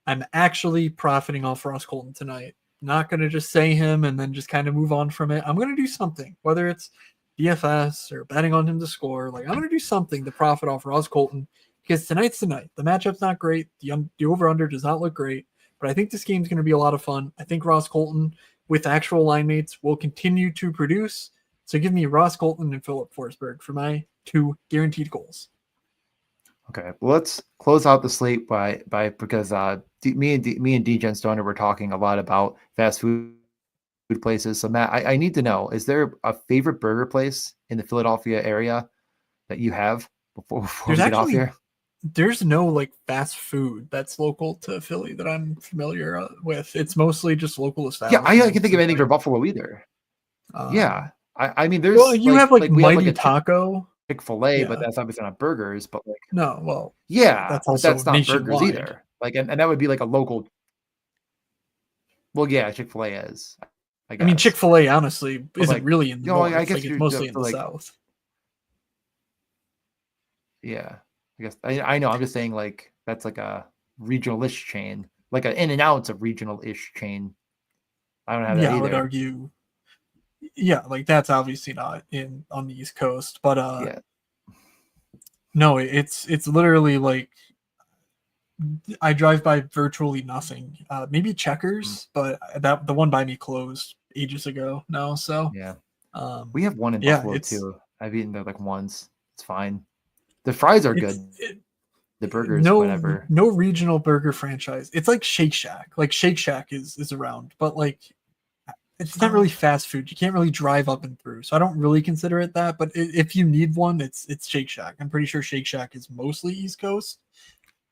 I'm actually profiting off Ross Colton tonight. Not going to just say him and then just kind of move on from it. I'm going to do something, whether it's DFS or betting on him to score. Like, I'm going to do something to profit off Ross Colton because tonight's the night. The matchup's not great. The over-under does not look great, but I think this game's going to be a lot of fun. I think Ross Colton with actual line mates will continue to produce. So give me Ross Colton and Philip Forsberg for my 2 guaranteed goals. Okay, well, let's close out the slate because me and DJ and Stoner were talking a lot about fast food places. So Matt, I need to know: is there a favorite burger place in the Philadelphia area that you have before we get off here? There's no like fast food that's local to Philly that I'm familiar with. It's mostly just local establishments. Yeah, I can't think of anything for Buffalo either. I mean, there's you have like Mighty Taco. Chick-fil-A, but that's obviously not burgers, but like that's also that's not nationwide. Burgers either. Like, and that would be like a local. Well, yeah, Chick-fil-A is. I mean, Chick-fil-A honestly isn't like, really in the north. I guess it's mostly in the south. Yeah, I guess I know. I'm just saying, like, that's like a regional-ish chain, like an In-N-Out's a regional-ish chain. I don't have that either. I would argue. Yeah, like that's obviously not on the East Coast, but no, it's literally like I drive by virtually nothing. Maybe Checkers, but the one by me closed ages ago now. So yeah, we have one in Buffalo too. I've eaten there like once. It's fine. The fries are good. The burgers, whatever. No regional burger franchise. It's like Shake Shack. Like Shake Shack is around, but like. It's not really fast food. You can't really drive up and through. So I don't really consider it that. But if you need one, it's Shake Shack. I'm pretty sure Shake Shack is mostly East Coast.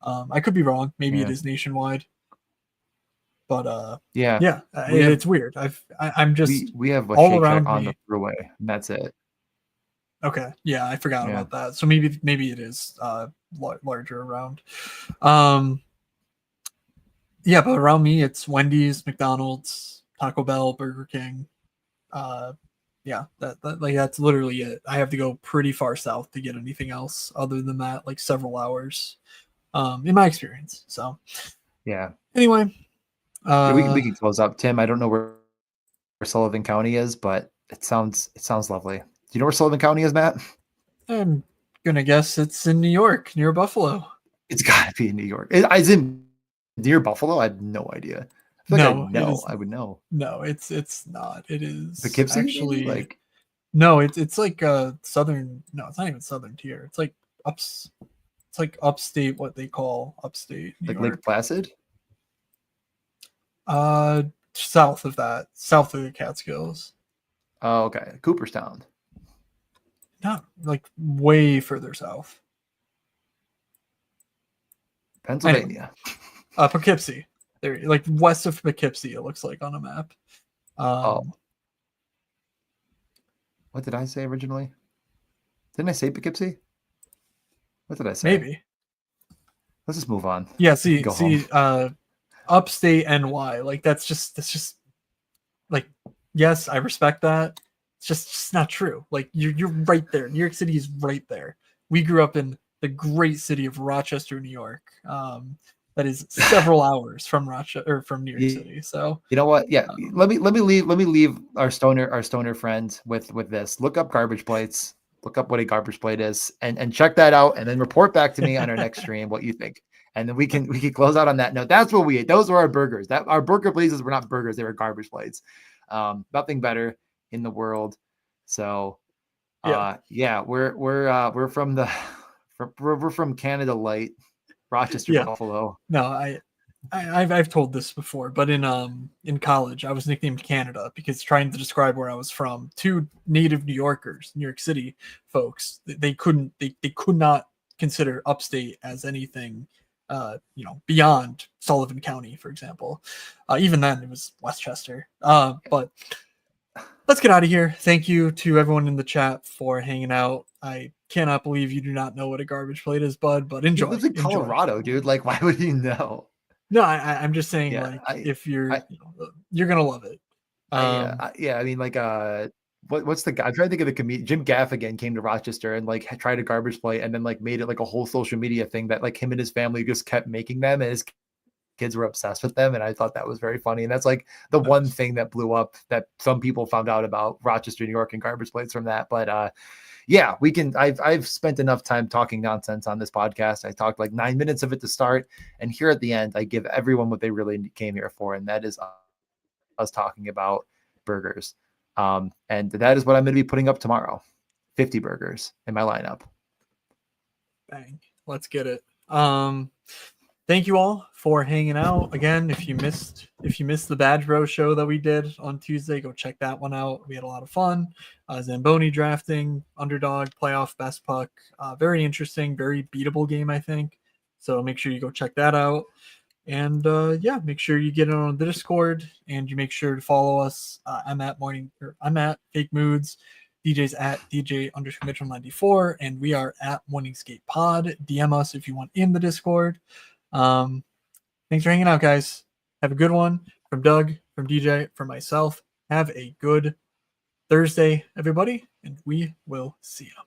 I could be wrong. Maybe it is nationwide. But it's weird. I'm just we have a all Shake around Shack on the thruway, and that's it. Okay. Yeah, I forgot about that. So maybe it is larger around. Yeah, but around me it's Wendy's, McDonald's, Taco Bell, Burger King. That's literally it. I have to go pretty far south to get anything else other than that, like several hours, in my experience. So Yeah. Anyway, we can close up. Tim, I don't know where Sullivan County is, but it sounds lovely. Do you know where Sullivan County is, Matt? I'm gonna guess it's in New York, near Buffalo. It's got to be in New York. Is it near Buffalo? I have no idea. I feel like No, I know. I would know. No, it's not. It is Poughkeepsie, actually maybe? Like no. It's like southern. No, it's not even southern tier. It's like It's like upstate. What they call upstate New like York. Lake Placid. South of that, south of the Catskills. Oh, okay. Cooperstown. Not like way further south. Pennsylvania. Anyway, Poughkeepsie. There, like west of Poughkeepsie, it looks like on a map. What did I say originally? Didn't I say Poughkeepsie? What did I say? Maybe. Let's just move on. Yeah, see, upstate NY. Like that's just like, yes, I respect that. It's just not true. Like you're right there. New York City is right there. We grew up in the great city of Rochester, New York. That is several hours from Rochester or from New York City. So you know what? Yeah, let me leave our stoner friend with this. Look up garbage plates. Look up what a garbage plate is, and check that out, and then report back to me on our next stream what you think, and then we can close out on that note. That's what we ate. Those were our burgers. That our burger places were not burgers; they were garbage plates. Nothing better in the world. So, yeah, we're from we're from Canada Light. Rochester, Buffalo. No, I've told this before, but in college I was nicknamed Canada because trying to describe where I was from to native New Yorkers, New York City folks, they could not consider upstate as anything beyond Sullivan County, for example. Even then it was Westchester. But let's get out of here. Thank you to everyone in the chat for hanging out. I cannot believe you do not know what a garbage plate is, bud, but enjoy. He lives in Colorado, dude. Like, why would you know? No, I'm just saying, if you're going to love it. I mean, like, what's the guy? I'm trying to think of the comedian. Jim Gaffigan came to Rochester and like tried a garbage plate and then like made it like a whole social media thing that like him and his family just kept making them, and his kids were obsessed with them. And I thought that was very funny. And that's like the one thing that blew up that some people found out about Rochester, New York and garbage plates from that. But yeah, we can. I've spent enough time talking nonsense on this podcast. I talked like 9 minutes of it to start, and here at the end, I give everyone what they really came here for, and that is us talking about burgers. And that is what I'm going to be putting up tomorrow. 50 burgers in my lineup. Bang! Let's get it. Thank you all for hanging out. Again, if you missed the Badge Bro show that we did on Tuesday, go check that one out. We had a lot of fun. Zamboni drafting, underdog, playoff, best puck. Very interesting, very beatable game, I think. So make sure you go check that out. And make sure you get on the Discord, and you make sure to follow us. I'm at Fake Moods. DJ's at DJ_Mitchell94, and we are at Morningscape Pod. DM us if you want in the Discord. Thanks for hanging out, guys. Have a good one. From Doug, from DJ, from myself. Have a good Thursday, everybody, and we will see you.